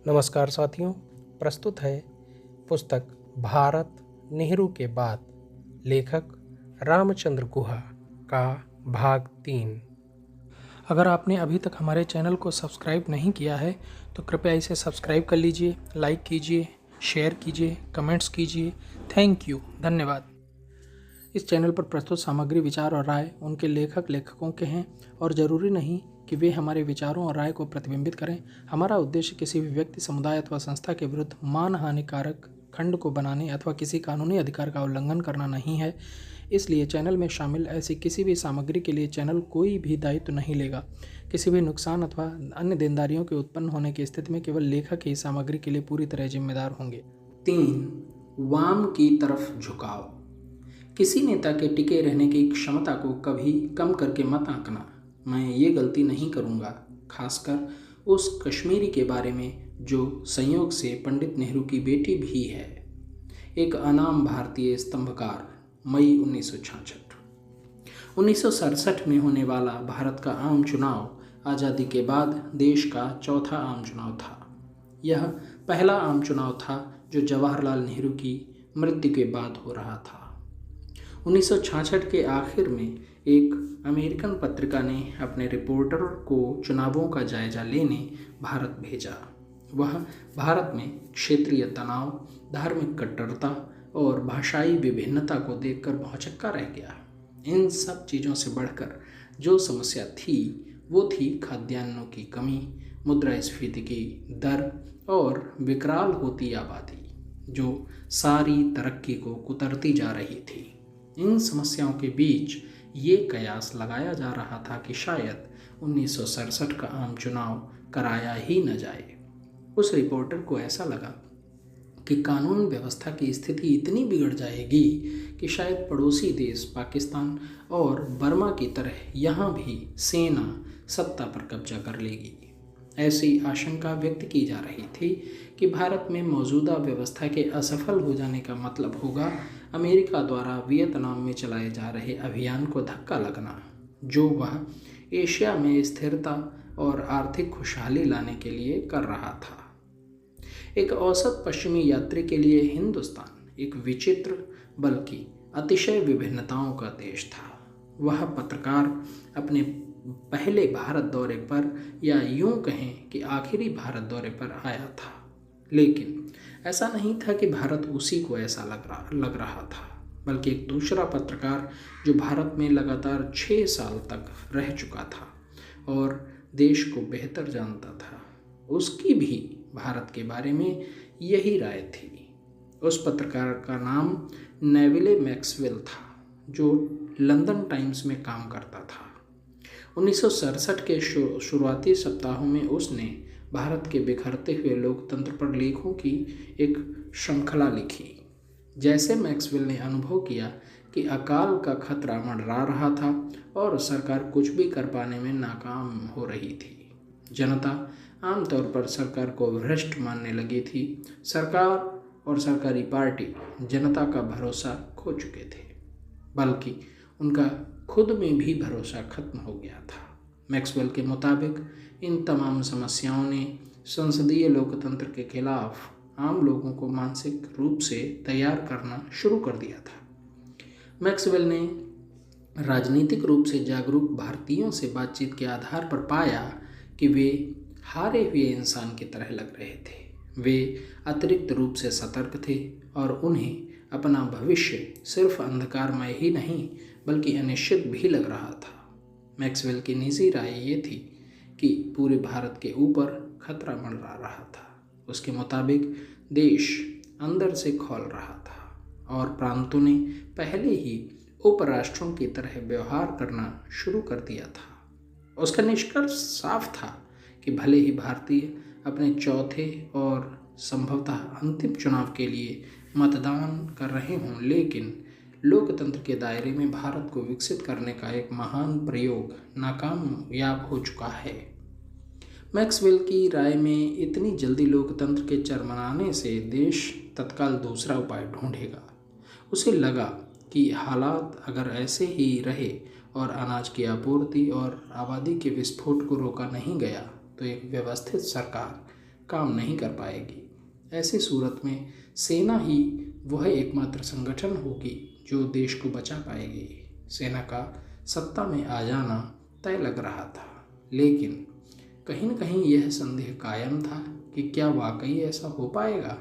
नमस्कार साथियों, प्रस्तुत है पुस्तक भारत नेहरू के बाद, लेखक रामचंद्र गुहा का भाग 3। अगर आपने अभी तक हमारे चैनल को सब्सक्राइब नहीं किया है तो कृपया इसे सब्सक्राइब कर लीजिए, लाइक कीजिए, शेयर कीजिए, कमेंट्स कीजिए। थैंक यू, धन्यवाद। इस चैनल पर प्रस्तुत सामग्री, विचार और राय उनके लेखकों के हैं और ज़रूरी नहीं कि वे हमारे विचारों और राय को प्रतिबिंबित करें। हमारा उद्देश्य किसी भी व्यक्ति, समुदाय अथवा संस्था के विरुद्ध मानहानिकारक खंड को बनाने अथवा किसी कानूनी अधिकार का उल्लंघन करना नहीं है। इसलिए चैनल में शामिल ऐसी किसी भी सामग्री के लिए चैनल कोई भी दायित्व नहीं लेगा। किसी भी नुकसान अथवा अन्य देनदारियों के उत्पन्न होने की स्थिति में केवल लेखक ही सामग्री के लिए पूरी तरह जिम्मेदार होंगे। 3. वाम की तरफ झुकाव। किसी नेता के टिके रहने की क्षमता को कभी कम करके मत आंकना। मैं ये गलती नहीं करूँगा, खासकर उस कश्मीरी के बारे में जो संयोग से पंडित नेहरू की बेटी भी है। एक अनाम भारतीय स्तंभकार। मई 1966। 1967 में होने वाला भारत का आम चुनाव आज़ादी के बाद देश का चौथा आम चुनाव था। यह पहला आम चुनाव था जो जवाहरलाल नेहरू की मृत्यु के बाद हो रहा था। 1966 के आखिर में एक अमेरिकन पत्रिका ने अपने रिपोर्टर को चुनावों का जायजा लेने भारत भेजा। वह भारत में क्षेत्रीय तनाव, धार्मिक कट्टरता और भाषाई विभिन्नता को देखकर भौंचक्का रह गया। इन सब चीज़ों से बढ़कर जो समस्या थी वो थी खाद्यान्नों की कमी, मुद्रास्फीति की दर और विकराल होती आबादी जो सारी तरक्की को कुतरती जा रही थी। इन समस्याओं के बीच ये कयास लगाया जा रहा था कि शायद 1967 का आम चुनाव कराया ही न जाए। उस रिपोर्टर को ऐसा लगा कि कानून व्यवस्था की स्थिति इतनी बिगड़ जाएगी कि शायद पड़ोसी देश पाकिस्तान और बर्मा की तरह यहाँ भी सेना सत्ता पर कब्जा कर लेगी। ऐसी आशंका व्यक्त की जा रही थी कि भारत में मौजूदा व्यवस्था के असफल हो जाने का मतलब होगा अमेरिका द्वारा वियतनाम में चलाए जा रहे अभियान को धक्का लगना, जो वह एशिया में स्थिरता और आर्थिक खुशहाली लाने के लिए कर रहा था। एक औसत पश्चिमी यात्री के लिए हिंदुस्तान एक विचित्र बल्कि अतिशय विभिन्नताओं का देश था। वह पत्रकार अपने पहले भारत दौरे पर, या यूं कहें कि आखिरी भारत दौरे पर आया था, लेकिन ऐसा नहीं था कि भारत उसी को ऐसा लग रहा था, बल्कि एक दूसरा पत्रकार जो भारत में लगातार 6 साल तक रह चुका था और देश को बेहतर जानता था, उसकी भी भारत के बारे में यही राय थी। उस पत्रकार का नाम नेविले मैक्सवेल था, जो लंदन टाइम्स में काम करता था। 1967 के शुरुआती सप्ताहों में उसने भारत के बिखरते हुए लोकतंत्र पर लेखों की एक श्रृंखला लिखी। जैसे मैक्सवेल ने अनुभव किया कि अकाल का खतरा मंडरा रहा था और सरकार कुछ भी कर पाने में नाकाम हो रही थी। जनता आमतौर पर सरकार को भ्रष्ट मानने लगी थी। सरकार और सरकारी पार्टी जनता का भरोसा खो चुके थे, बल्कि उनका खुद में भी भरोसा खत्म हो गया था। मैक्सवेल के मुताबिक इन तमाम समस्याओं ने संसदीय लोकतंत्र के खिलाफ आम लोगों को मानसिक रूप से तैयार करना शुरू कर दिया था। मैक्सवेल ने राजनीतिक रूप से जागरूक भारतीयों से बातचीत के आधार पर पाया कि वे हारे हुए इंसान की तरह लग रहे थे। वे अतिरिक्त रूप से सतर्क थे और उन्हें अपना भविष्य सिर्फ अंधकारमय ही नहीं बल्कि अनिश्चित भी लग रहा था। मैक्सवेल की निजी राय ये थी कि पूरे भारत के ऊपर खतरा मंडरा रहा था। उसके मुताबिक देश अंदर से खौल रहा था और प्रांतों ने पहले ही उपराष्ट्रों की तरह व्यवहार करना शुरू कर दिया था। उसका निष्कर्ष साफ था कि भले ही भारतीय अपने चौथे और संभवतः अंतिम चुनाव के लिए मतदान कर रहे हों, लेकिन लोकतंत्र के दायरे में भारत को विकसित करने का एक महान प्रयोग नाकामयाब हो चुका है। मैक्सवेल की राय में इतनी जल्दी लोकतंत्र के चरमराने से देश तत्काल दूसरा उपाय ढूंढेगा। उसे लगा कि हालात अगर ऐसे ही रहे और अनाज की आपूर्ति और आबादी के विस्फोट को रोका नहीं गया तो एक व्यवस्थित सरकार काम नहीं कर पाएगी। ऐसी सूरत में सेना ही वह एकमात्र संगठन होगी जो देश को बचा पाएगी। सेना का सत्ता में आ जाना तय लग रहा था, लेकिन कहीं न कहीं यह संदेह कायम था कि क्या वाकई ऐसा हो पाएगा।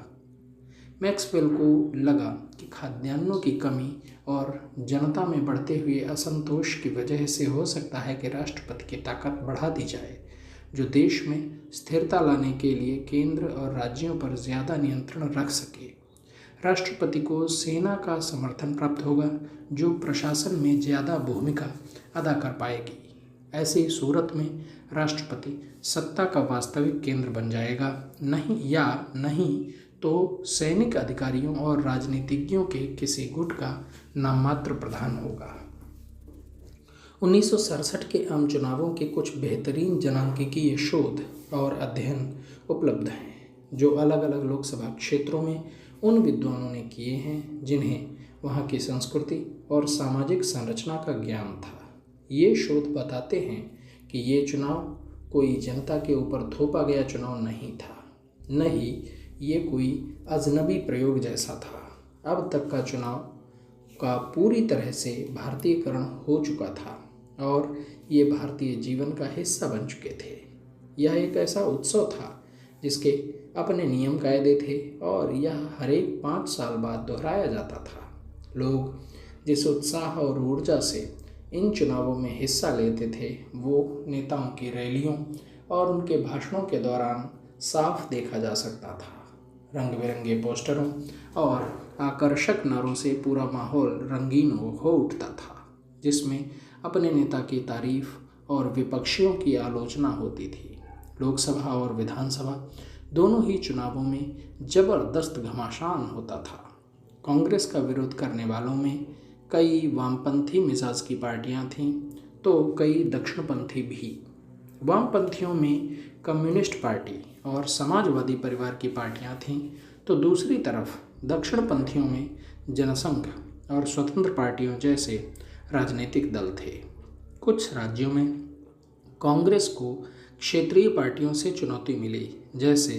मैक्सवेल को लगा कि खाद्यान्नों की कमी और जनता में बढ़ते हुए असंतोष की वजह से हो सकता है कि राष्ट्रपति की ताकत बढ़ा दी जाए, जो देश में स्थिरता लाने के लिए केंद्र और राज्यों पर ज़्यादा नियंत्रण रख सके। राष्ट्रपति को सेना का समर्थन प्राप्त होगा, जो प्रशासन में ज़्यादा भूमिका अदा कर पाएगी। ऐसी सूरत में राष्ट्रपति सत्ता का वास्तविक केंद्र बन जाएगा, नहीं तो सैनिक अधिकारियों और राजनीतिज्ञों के किसी गुट का नाममात्र प्रधान होगा। 1967 के आम चुनावों के कुछ बेहतरीन जनांकीय शोध और अध्ययन उपलब्ध हैं, जो अलग अलग लोकसभा क्षेत्रों में उन विद्वानों ने किए हैं जिन्हें वहाँ की संस्कृति और सामाजिक संरचना का ज्ञान था। ये शोध बताते हैं कि ये चुनाव कोई जनता के ऊपर थोपा गया चुनाव नहीं था, न ही ये कोई अजनबी प्रयोग जैसा था। अब तक का चुनाव का पूरी तरह से भारतीयकरण हो चुका था और ये भारतीय जीवन का हिस्सा बन चुके थे। यह एक ऐसा उत्सव था जिसके अपने नियम कायदे थे और यह हर एक 5 साल बाद दोहराया जाता था। लोग जिस उत्साह और ऊर्जा से इन चुनावों में हिस्सा लेते थे, वो नेताओं की रैलियों और उनके भाषणों के दौरान साफ देखा जा सकता था। रंग बिरंगे पोस्टरों और आकर्षक नारों से पूरा माहौल रंगीन हो उठता था, जिसमें अपने नेता की तारीफ और विपक्षियों की आलोचना होती थी। लोकसभा और विधानसभा दोनों ही चुनावों में जबरदस्त घमासान होता था। कांग्रेस का विरोध करने वालों में कई वामपंथी मिजाज की पार्टियां थीं, तो कई दक्षिणपंथी भी। वामपंथियों में कम्युनिस्ट पार्टी और समाजवादी परिवार की पार्टियां थीं, तो दूसरी तरफ दक्षिणपंथियों में जनसंघ और स्वतंत्र पार्टियों जैसे राजनीतिक दल थे। कुछ राज्यों में कांग्रेस को क्षेत्रीय पार्टियों से चुनौती मिली, जैसे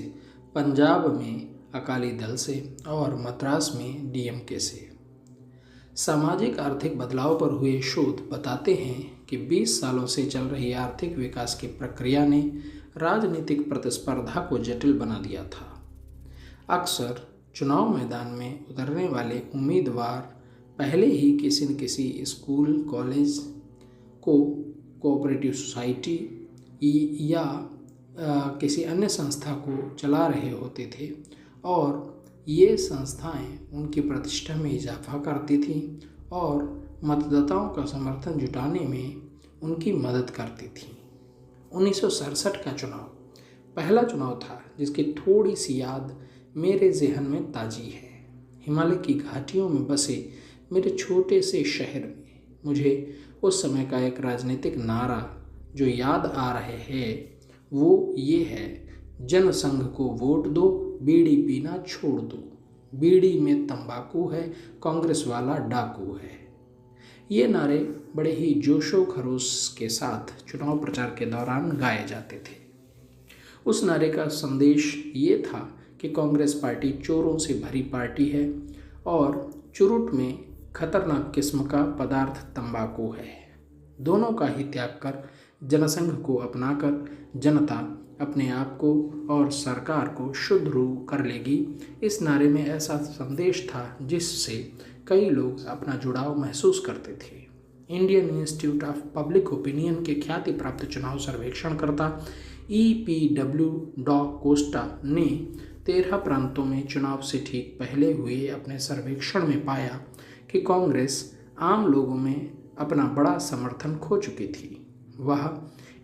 पंजाब में अकाली दल से और मद्रास में डीएमके से। सामाजिक आर्थिक बदलाव पर हुए शोध बताते हैं कि 20 सालों से चल रही आर्थिक विकास की प्रक्रिया ने राजनीतिक प्रतिस्पर्धा को जटिल बना दिया था। अक्सर चुनाव मैदान में उतरने वाले उम्मीदवार पहले ही किसी न किसी स्कूल, कॉलेज कोऑपरेटिव सोसाइटी या किसी अन्य संस्था को चला रहे होते थे और ये संस्थाएं उनकी प्रतिष्ठा में इजाफा करती थीं और मतदाताओं का समर्थन जुटाने में उनकी मदद करती थीं। 1967 का चुनाव पहला चुनाव था जिसकी थोड़ी सी याद मेरे जहन में ताज़ी है। हिमालय की घाटियों में बसे मेरे छोटे से शहर में मुझे उस समय का एक राजनीतिक नारा जो याद आ रहे हैं वो ये है, जनसंघ को वोट दो, बीड़ी पीना छोड़ दो, बीड़ी में तंबाकू है, कांग्रेस वाला डाकू है। ये नारे बड़े ही जोशो खरोश के साथ चुनाव प्रचार के दौरान गाए जाते थे। उस नारे का संदेश ये था कि कांग्रेस पार्टी चोरों से भरी पार्टी है और चुरुट में खतरनाक किस्म का पदार्थ तंबाकू है। दोनों का ही त्याग कर जनसंघ को अपनाकर जनता अपने आप को और सरकार को शुद्ध रूप कर लेगी। इस नारे में ऐसा संदेश था जिससे कई लोग अपना जुड़ाव महसूस करते थे। Indian institute of public opinion के ख्याति प्राप्त चुनाव सर्वेक्षणकर्ता EPW डॉ कोस्टा ने 13 प्रांतों में चुनाव से ठीक पहले हुए अपने सर्वेक्षण में पाया कि कांग्रेस आम लोगों में अपना बड़ा समर्थन खो चुकी थी। वह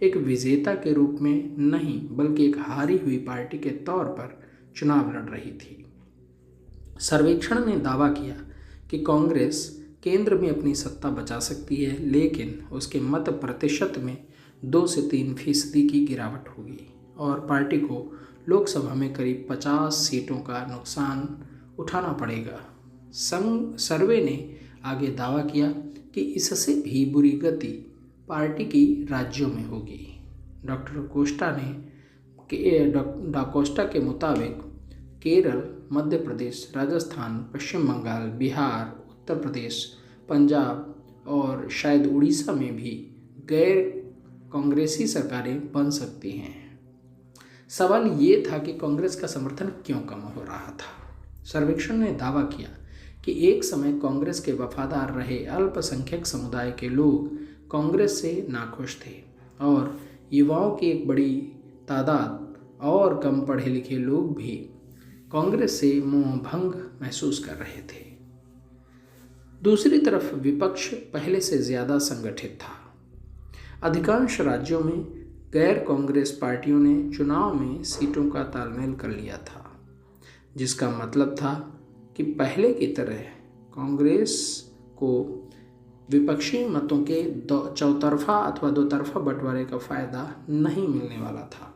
एक विजेता के रूप में नहीं बल्कि एक हारी हुई पार्टी के तौर पर चुनाव लड़ रही थी। सर्वेक्षण ने दावा किया कि कांग्रेस केंद्र में अपनी सत्ता बचा सकती है, लेकिन उसके मत प्रतिशत में 2 से 3% की गिरावट होगी और पार्टी को लोकसभा में करीब 50 सीटों का नुकसान उठाना पड़ेगा। सर्वे ने आगे दावा किया कि इससे भी बुरी गति पार्टी की राज्यों में होगी। डॉक्टर कोस्टा डाकोस्टा के मुताबिक केरल, मध्य प्रदेश, राजस्थान, पश्चिम बंगाल, बिहार, उत्तर प्रदेश, पंजाब और शायद उड़ीसा में भी गैर कांग्रेसी सरकारें बन सकती हैं। सवाल ये था कि कांग्रेस का समर्थन क्यों कम हो रहा था। सर्वेक्षण ने दावा किया कि एक समय कांग्रेस के वफादार रहे अल्पसंख्यक समुदाय के लोग कांग्रेस से नाखुश थे और युवाओं की एक बड़ी तादाद और कम पढ़े लिखे लोग भी कांग्रेस से मोहभंग महसूस कर रहे थे। दूसरी तरफ विपक्ष पहले से ज़्यादा संगठित था। अधिकांश राज्यों में गैर कांग्रेस पार्टियों ने चुनाव में सीटों का तालमेल कर लिया था, जिसका मतलब था कि पहले की तरह कांग्रेस को विपक्षी मतों के चौतरफा अथवा दोतरफा बंटवारे का फायदा नहीं मिलने वाला था।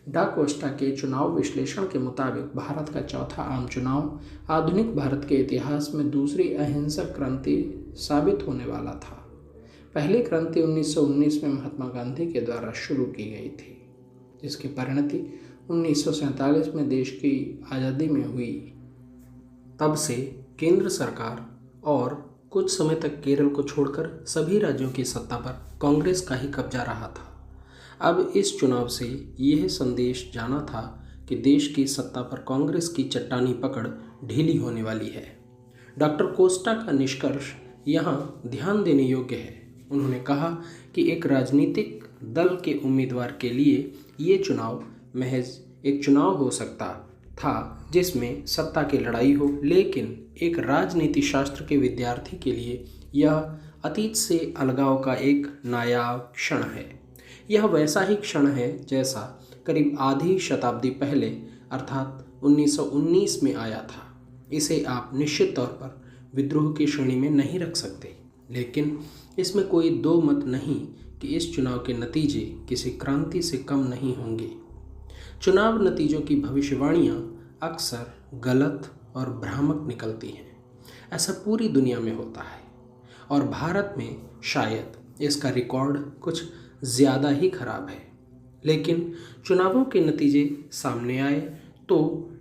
डाकोस्टा के चुनाव विश्लेषण के मुताबिक भारत का चौथा आम चुनाव आधुनिक भारत के इतिहास में दूसरी अहिंसक क्रांति साबित होने वाला था। पहली क्रांति 1919 में महात्मा गांधी के द्वारा शुरू की गई थी, जिसकी परिणति 1947 में देश की आज़ादी में हुई। तब से केंद्र सरकार और कुछ समय तक केरल को छोड़कर सभी राज्यों की सत्ता पर कांग्रेस का ही कब्जा रहा था। अब इस चुनाव से यह संदेश जाना था कि देश की सत्ता पर कांग्रेस की चट्टानी पकड़ ढीली होने वाली है। डॉक्टर कोस्टा का निष्कर्ष यहाँ ध्यान देने योग्य है। उन्होंने कहा कि एक राजनीतिक दल के उम्मीदवार के लिए ये चुनाव महज एक चुनाव हो सकता था जिसमें सत्ता की लड़ाई हो, लेकिन एक राजनीति शास्त्र के विद्यार्थी के लिए यह अतीत से अलगाव का एक नायाब क्षण है। यह वैसा ही क्षण है जैसा करीब आधी शताब्दी पहले अर्थात 1919 में आया था। इसे आप निश्चित तौर पर विद्रोह की श्रेणी में नहीं रख सकते, लेकिन इसमें कोई दो मत नहीं कि इस चुनाव के नतीजे किसी क्रांति से कम नहीं होंगे। चुनाव नतीजों की भविष्यवाणियां अक्सर गलत और भ्रामक निकलती हैं। ऐसा पूरी दुनिया में होता है और भारत में शायद इसका रिकॉर्ड कुछ ज़्यादा ही खराब है। लेकिन चुनावों के नतीजे सामने आए तो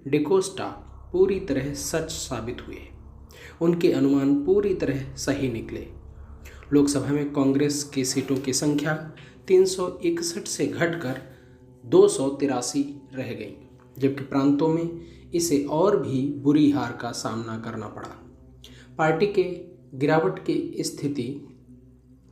डिकोस्टा पूरी तरह सच साबित हुए। उनके अनुमान पूरी तरह सही निकले। लोकसभा में कांग्रेस की सीटों की संख्या 361 से घटकर 283 रह गई, जबकि प्रांतों में इसे और भी बुरी हार का सामना करना पड़ा। पार्टी के गिरावट की स्थिति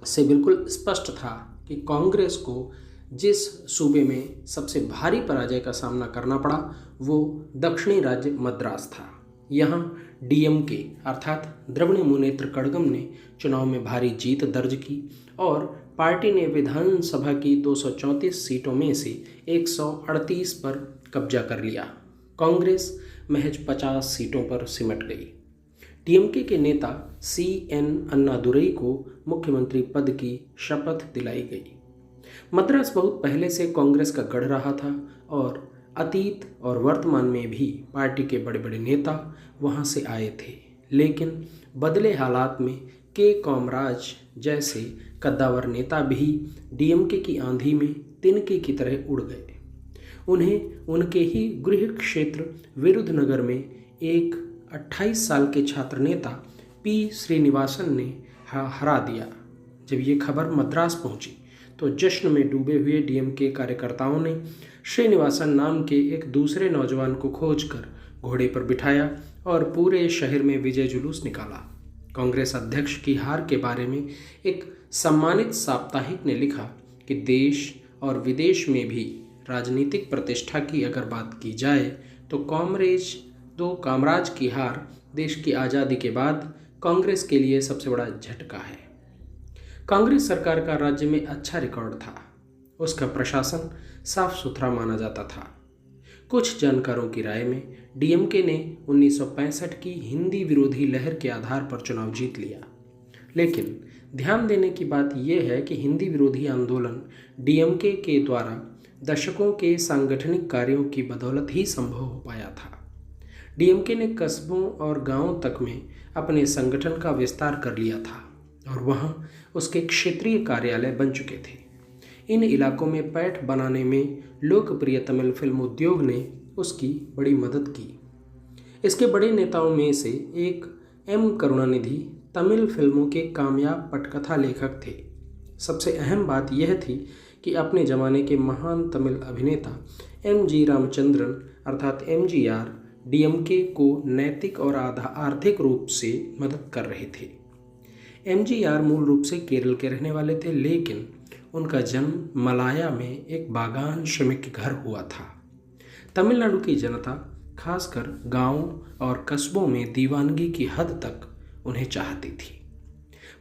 से बिल्कुल स्पष्ट था कि कांग्रेस को जिस सूबे में सबसे भारी पराजय का सामना करना पड़ा वो दक्षिणी राज्य मद्रास था। यहाँ डीएमके अर्थात द्रविड़ मुनेत्र कड़गम ने चुनाव में भारी जीत दर्ज की और पार्टी ने विधानसभा की 234 सीटों में से 138 पर कब्जा कर लिया। कांग्रेस महज 50 सीटों पर सिमट गई। डीएमके के नेता CN अन्नादुरई को मुख्यमंत्री पद की शपथ दिलाई गई। मद्रास बहुत पहले से कांग्रेस का गढ़ रहा था और अतीत और वर्तमान में भी पार्टी के बड़े बड़े नेता वहां से आए थे, लेकिन बदले हालात में के कामराज जैसे कद्दावर नेता भी डीएमके की आंधी में तिनके की तरह उड़ गए। उन्हें उनके ही गृह क्षेत्र विरुधनगर में एक 28 साल के छात्र नेता P श्रीनिवासन ने हरा दिया। जब ये खबर मद्रास पहुंची तो जश्न में डूबे हुए डीएमके कार्यकर्ताओं ने श्रीनिवासन नाम के एक दूसरे नौजवान को खोजकर घोड़े पर बिठाया और पूरे शहर में विजय जुलूस निकाला। कांग्रेस अध्यक्ष की हार के बारे में एक सम्मानित साप्ताहिक ने लिखा कि देश और विदेश में भी राजनीतिक प्रतिष्ठा की अगर बात की जाए तो कामराज की हार देश की आज़ादी के बाद कांग्रेस के लिए सबसे बड़ा झटका है। कांग्रेस सरकार का राज्य में अच्छा रिकॉर्ड था। उसका प्रशासन साफ सुथरा माना जाता था। कुछ जानकारों की राय में डीएमके ने 1965 की हिंदी विरोधी लहर के आधार पर चुनाव जीत लिया, लेकिन ध्यान देने की बात यह है कि हिंदी विरोधी आंदोलन डीएमके के द्वारा दशकों के सांगठनिक कार्यों की बदौलत ही संभव हो पाया था। डीएमके ने कस्बों और गांवों तक में अपने संगठन का विस्तार कर लिया था और वहां उसके क्षेत्रीय कार्यालय बन चुके थे। इन इलाकों में पैठ बनाने में लोकप्रिय तमिल फिल्म उद्योग ने उसकी बड़ी मदद की। इसके बड़े नेताओं में से एक एम करुणानिधि तमिल फिल्मों के कामयाब पटकथा लेखक थे। सबसे अहम बात यह थी कि अपने ज़माने के महान तमिल अभिनेता एम.जी. रामचंद्रन अर्थात एमजीआर डीएमके को नैतिक और आर्थिक रूप से मदद कर रहे थे। एमजीआर मूल रूप से केरल के रहने वाले थे, लेकिन उनका जन्म मलाया में एक बागान श्रमिक के घर हुआ था। तमिलनाडु की जनता खासकर गांवों और कस्बों में दीवानगी की हद तक उन्हें चाहती थी।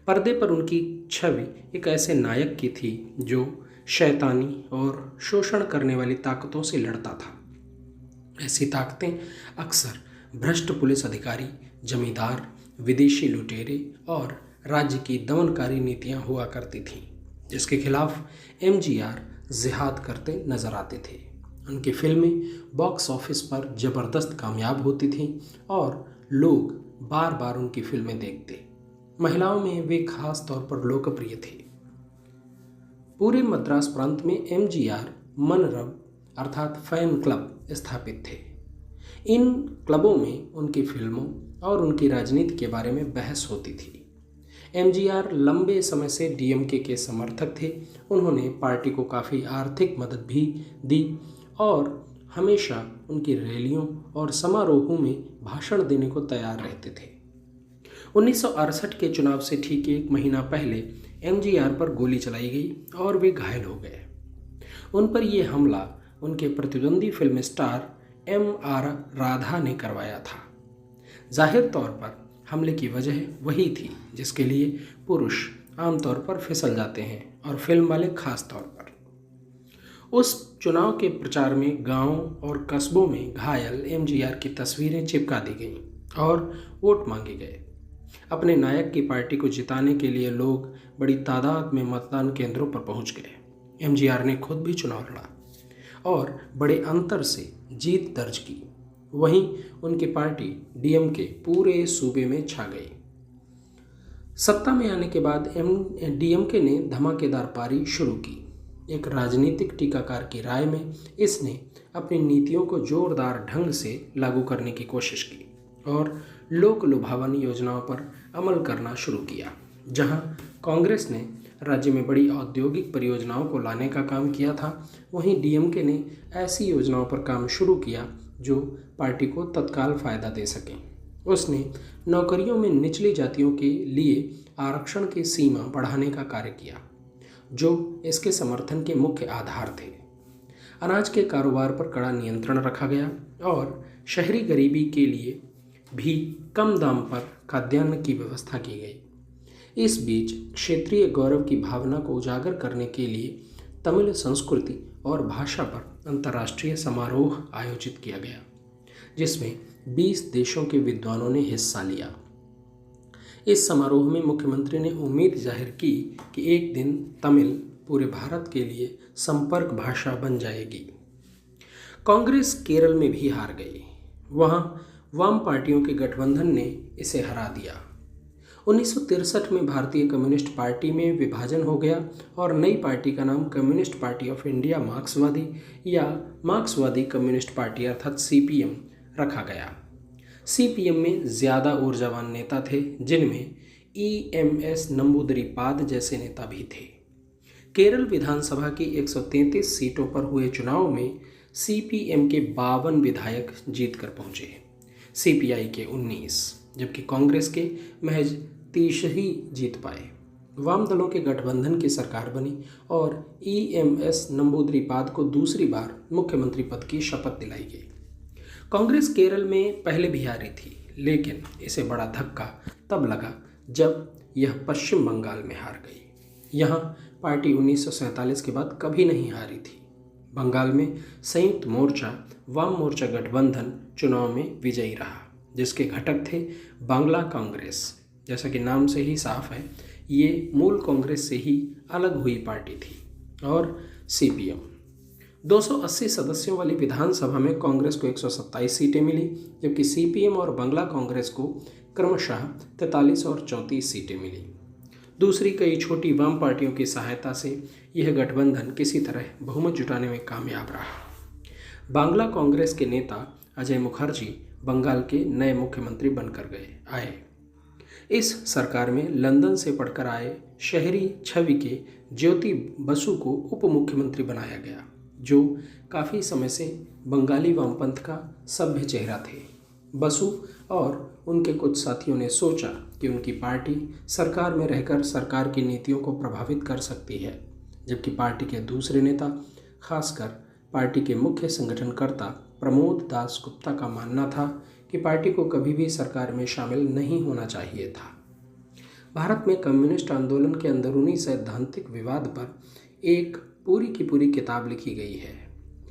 पर्दे पर उनकी छवि एक ऐसे नायक की थी जो शैतानी और शोषण करने वाली ताकतों से लड़ता था। ऐसी ताकतें अक्सर भ्रष्ट पुलिस अधिकारी, जमींदार, विदेशी लुटेरे और राज्य की दमनकारी नीतियां हुआ करती थीं, जिसके खिलाफ एमजीआर जिहाद करते नजर आते थे। उनकी फिल्में बॉक्स ऑफिस पर जबरदस्त कामयाब होती थीं और लोग बार बार उनकी फिल्में देखते। महिलाओं में वे खास तौर पर लोकप्रिय थे। पूरे मद्रास प्रांत में एमजीआर मनरब अर्थात फैन क्लब स्थापित थे। इन क्लबों में उनकी फिल्मों और उनकी राजनीति के बारे में बहस होती थी। एमजीआर लंबे समय से डीएमके के समर्थक थे। उन्होंने पार्टी को काफ़ी आर्थिक मदद भी दी और हमेशा उनकी रैलियों और समारोहों में भाषण देने को तैयार रहते थे। 1968 के चुनाव से ठीक एक महीना पहले एमजीआर पर गोली चलाई गई और वे घायल हो गए। उन पर यह हमला उनके प्रतिद्वंदी फिल्म स्टार एम.आर. राधा ने करवाया था। जाहिर तौर पर हमले की वजह वही थी जिसके लिए पुरुष आमतौर पर फिसल जाते हैं और फिल्म वाले खास तौर पर। उस चुनाव के प्रचार में गांवों और कस्बों में घायल एमजीआर की तस्वीरें चिपका दी गईं और वोट मांगे गए। अपने नायक की पार्टी को जिताने के लिए लोग बड़ी तादाद में मतदान केंद्रों पर पहुंच गए। एमजीआर ने खुद भी चुनाव लड़ा और बड़े अंतर से जीत दर्ज की। वहीं उनकी पार्टी डीएमके पूरे सूबे में छा गई। सत्ता में आने के बाद डीएमके ने धमाकेदार पारी शुरू की। एक राजनीतिक टीकाकार की राय में इसने अपनी नीतियों को जोरदार ढंग से लागू करने की कोशिश की और लोक लुभावनी योजनाओं पर अमल करना शुरू किया। जहां कांग्रेस ने राज्य में बड़ी औद्योगिक परियोजनाओं को लाने का काम किया था, वहीं डीएमके ने ऐसी योजनाओं पर काम शुरू किया जो पार्टी को तत्काल फायदा दे सकें। उसने नौकरियों में निचली जातियों के लिए आरक्षण की सीमा बढ़ाने का कार्य किया, जो इसके समर्थन के मुख्य आधार थे। अनाज के कारोबार पर कड़ा नियंत्रण रखा गया और शहरी गरीबी के लिए भी कम दाम पर खाद्यान्न की व्यवस्था की गई। इस बीच क्षेत्रीय गौरव की भावना को उजागर करने के लिए तमिल संस्कृति और भाषा पर अंतर्राष्ट्रीय समारोह आयोजित किया गया, जिसमें 20 देशों के विद्वानों ने हिस्सा लिया। इस समारोह में मुख्यमंत्री ने उम्मीद जाहिर की कि एक दिन तमिल पूरे भारत के लिए संपर्क भाषा बन जाएगी। कांग्रेस केरल में भी हार गई। वहां वाम पार्टियों के गठबंधन ने इसे हरा दिया। 1963 में भारतीय कम्युनिस्ट पार्टी में विभाजन हो गया और नई पार्टी का नाम कम्युनिस्ट पार्टी ऑफ इंडिया मार्क्सवादी या मार्क्सवादी कम्युनिस्ट पार्टी अर्थात सीपीएम रखा गया। सीपीएम में ज़्यादा ऊर्जावान नेता थे, जिनमें ईएमएस नंबूदरीपाद जैसे नेता भी थे। केरल विधानसभा की 133 सीटों पर हुए चुनाव में सीपीएम के 52 विधायक जीत कर पहुंचे, सीपीआई के 19, जबकि कांग्रेस के महज 30 ही जीत पाए। वाम दलों के गठबंधन की सरकार बनी और ईएमएस नंबूदरीपाद को दूसरी बार मुख्यमंत्री पद की शपथ दिलाई गई। कांग्रेस केरल में पहले भी हारी थी, लेकिन इसे बड़ा धक्का तब लगा जब यह पश्चिम बंगाल में हार गई। यहाँ पार्टी 1947 के बाद कभी नहीं हारी थी। बंगाल में संयुक्त मोर्चा वाम मोर्चा गठबंधन चुनाव में विजयी रहा, जिसके घटक थे बांग्ला कांग्रेस। जैसा कि नाम से ही साफ है, ये मूल कांग्रेस से ही अलग हुई पार्टी थी। और सीपीएम 280 सदस्यों वाली विधानसभा में कांग्रेस को 127 सीटें मिली, जबकि सीपीएम और बांग्ला कांग्रेस को क्रमशः 43 और 34 सीटें मिली। दूसरी कई छोटी वाम पार्टियों की सहायता से यह गठबंधन किसी तरह बहुमत जुटाने में कामयाब रहा। बांग्ला कांग्रेस के नेता अजय मुखर्जी बंगाल के नए मुख्यमंत्री बनकर आए। इस सरकार में लंदन से पढ़कर आए शहरी छवि के ज्योति बसु को उप मुख्यमंत्री बनाया गया, जो काफ़ी समय से बंगाली वामपंथ का सभ्य चेहरा थे। बसु और उनके कुछ साथियों ने सोचा कि उनकी पार्टी सरकार में रहकर सरकार की नीतियों को प्रभावित कर सकती है, जबकि पार्टी के दूसरे नेता, खासकर पार्टी के मुख्य संगठनकर्ता प्रमोद दास गुप्ता का मानना था कि पार्टी को कभी भी सरकार में शामिल नहीं होना चाहिए था। भारत में कम्युनिस्ट आंदोलन के अंदरूनी सैद्धांतिक विवाद पर एक पूरी की पूरी किताब लिखी गई है,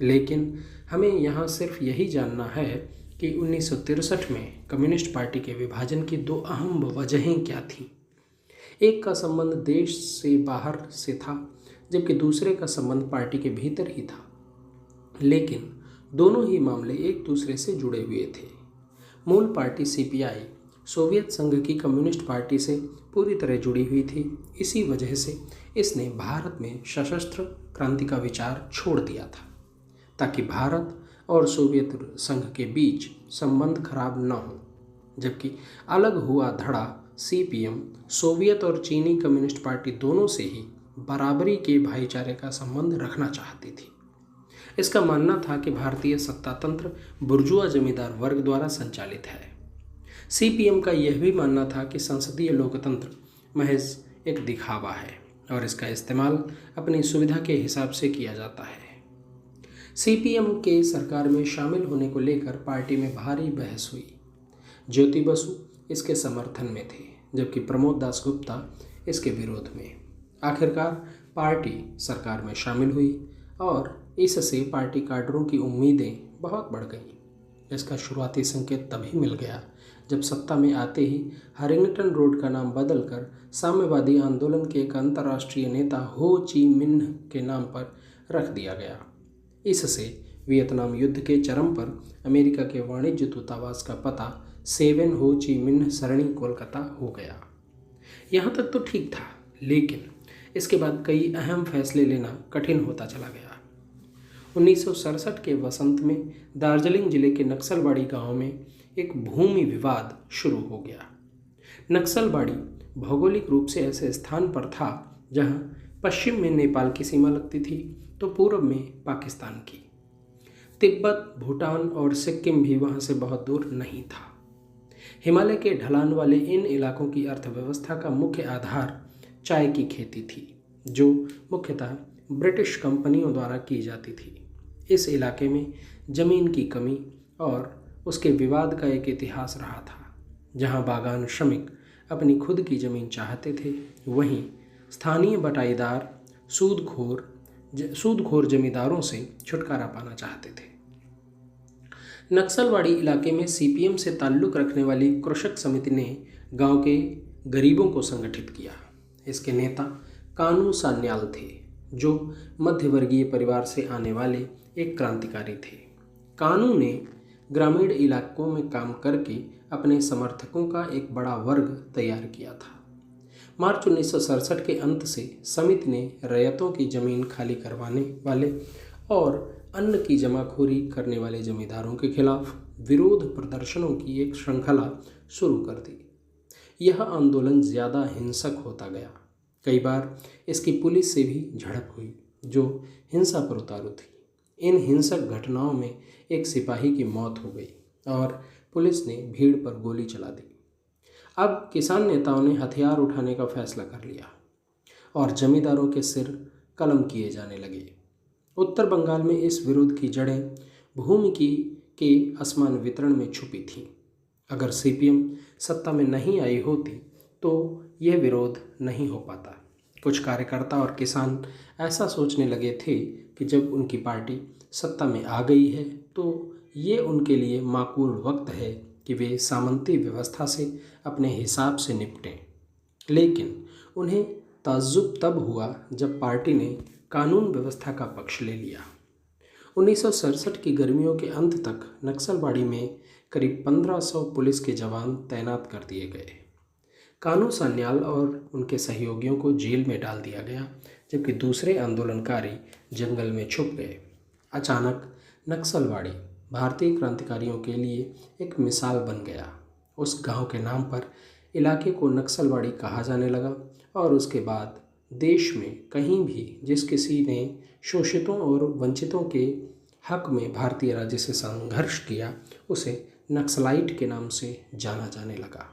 लेकिन हमें यहाँ सिर्फ यही जानना है कि 1963 में कम्युनिस्ट पार्टी के विभाजन की दो अहम वजहें क्या थीं। एक का संबंध देश से बाहर से था, जबकि दूसरे का संबंध पार्टी के भीतर ही था, लेकिन दोनों ही मामले एक दूसरे से जुड़े हुए थे। मूल पार्टी सीपीआई सोवियत संघ की कम्युनिस्ट पार्टी से पूरी तरह जुड़ी हुई थी। इसी वजह से इसने भारत में सशस्त्र क्रांति का विचार छोड़ दिया था, ताकि भारत और सोवियत संघ के बीच संबंध खराब न हो। जबकि अलग हुआ धड़ा सीपीएम सोवियत और चीनी कम्युनिस्ट पार्टी दोनों से ही बराबरी के भाईचारे का संबंध रखना चाहती थी। इसका मानना था कि भारतीय सत्तातंत्र बुर्जुआ जमींदार वर्ग द्वारा संचालित है। सीपीएम का यह भी मानना था कि संसदीय लोकतंत्र महज एक दिखावा है और इसका इस्तेमाल अपनी सुविधा के हिसाब से किया जाता है। सीपीएम के सरकार में शामिल होने को लेकर पार्टी में भारी बहस हुई। ज्योति बसु इसके समर्थन में थे, जबकि प्रमोद दास गुप्ता इसके विरोध में। आखिरकार पार्टी सरकार में शामिल हुई और इससे पार्टी काडरों की उम्मीदें बहुत बढ़ गईं। इसका शुरुआती संकेत तभी मिल गया जब सत्ता में आते ही हैरिंगटन रोड का नाम बदलकर साम्यवादी आंदोलन के एक अंतर्राष्ट्रीय नेता हो ची मिन्ह के नाम पर रख दिया गया। इससे वियतनाम युद्ध के चरम पर अमेरिका के वाणिज्य दूतावास का पता 7 हो ची मिन्ह सरणी कोलकाता हो गया। यहाँ तक तो ठीक था, लेकिन इसके बाद कई अहम फैसले लेना कठिन होता चला गया। 1967 के वसंत में दार्जिलिंग जिले के नक्सलबाड़ी गांव में एक भूमि विवाद शुरू हो गया। नक्सलबाड़ी भौगोलिक रूप से ऐसे स्थान पर था जहां पश्चिम में नेपाल की सीमा लगती थी तो पूर्व में पाकिस्तान की। तिब्बत, भूटान और सिक्किम भी वहां से बहुत दूर नहीं था। हिमालय के ढलान वाले इन इलाकों की अर्थव्यवस्था का मुख्य आधार चाय की खेती थी, जो मुख्यतः ब्रिटिश कंपनियों द्वारा की जाती थी। इस इलाके में जमीन की कमी और उसके विवाद का एक इतिहास रहा था। जहां बागान श्रमिक अपनी खुद की ज़मीन चाहते थे, वहीं स्थानीय बटाईदार सूदखोर जमींदारों से छुटकारा पाना चाहते थे। नक्सलवाड़ी इलाके में सीपीएम से ताल्लुक़ रखने वाली कृषक समिति ने गांव के गरीबों को संगठित किया। इसके नेता कानू सान्याल थे, जो मध्यवर्गीय परिवार से आने वाले एक क्रांतिकारी थे। कानू ने ग्रामीण इलाकों में काम करके अपने समर्थकों का एक बड़ा वर्ग तैयार किया था। मार्च 1967 के अंत से समिति ने रैयतों की जमीन खाली करवाने वाले और अन्न की जमाखोरी करने वाले जमींदारों के खिलाफ विरोध प्रदर्शनों की एक श्रृंखला शुरू कर दी। यह आंदोलन ज़्यादा हिंसक होता गया। कई बार इसकी पुलिस से भी झड़प हुई, जो हिंसा पर उतारू थी। इन हिंसक घटनाओं में एक सिपाही की मौत हो गई और पुलिस ने भीड़ पर गोली चला दी। अब किसान नेताओं ने हथियार उठाने का फैसला कर लिया और जमींदारों के सिर कलम किए जाने लगे। उत्तर बंगाल में इस विरोध की जड़ें भूमि के असमान वितरण में छुपी थीं। अगर सीपीएम सत्ता में नहीं आई होती तो यह विरोध नहीं हो पाता। कुछ कार्यकर्ता और किसान ऐसा सोचने लगे थे कि जब उनकी पार्टी सत्ता में आ गई है तो ये उनके लिए माकूल वक्त है कि वे सामंती व्यवस्था से अपने हिसाब से निपटें। लेकिन उन्हें ताज्जुब तब हुआ जब पार्टी ने कानून व्यवस्था का पक्ष ले लिया। 1967 की गर्मियों के अंत तक नक्सलबाड़ी में करीब 1500 पुलिस के जवान तैनात कर दिए गए। कानू सान्याल और उनके सहयोगियों को जेल में डाल दिया गया, जबकि दूसरे आंदोलनकारी जंगल में छुप गए। अचानक नक्सलवाड़ी भारतीय क्रांतिकारियों के लिए एक मिसाल बन गया। उस गांव के नाम पर इलाके को नक्सलवाड़ी कहा जाने लगा और उसके बाद देश में कहीं भी जिस किसी ने शोषितों और वंचितों के हक में भारतीय राज्य से संघर्ष किया उसे नक्सलाइट के नाम से जाना जाने लगा।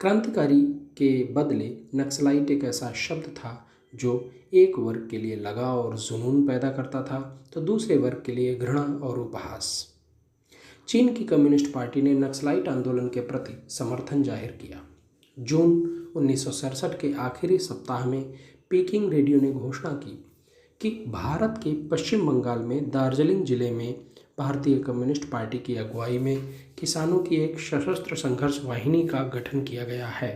क्रांतिकारी के बदले नक्सलाइट एक ऐसा शब्द था जो एक वर्ग के लिए लगाव और जुनून पैदा करता था तो दूसरे वर्ग के लिए घृणा और उपहास। चीन की कम्युनिस्ट पार्टी ने नक्सलाइट आंदोलन के प्रति समर्थन जाहिर किया। जून 1967 के आखिरी सप्ताह में पीकिंग रेडियो ने घोषणा की कि भारत के पश्चिम बंगाल में दार्जिलिंग जिले में भारतीय कम्युनिस्ट पार्टी की अगुवाई में किसानों की एक सशस्त्र संघर्ष वाहिनी का गठन किया गया है।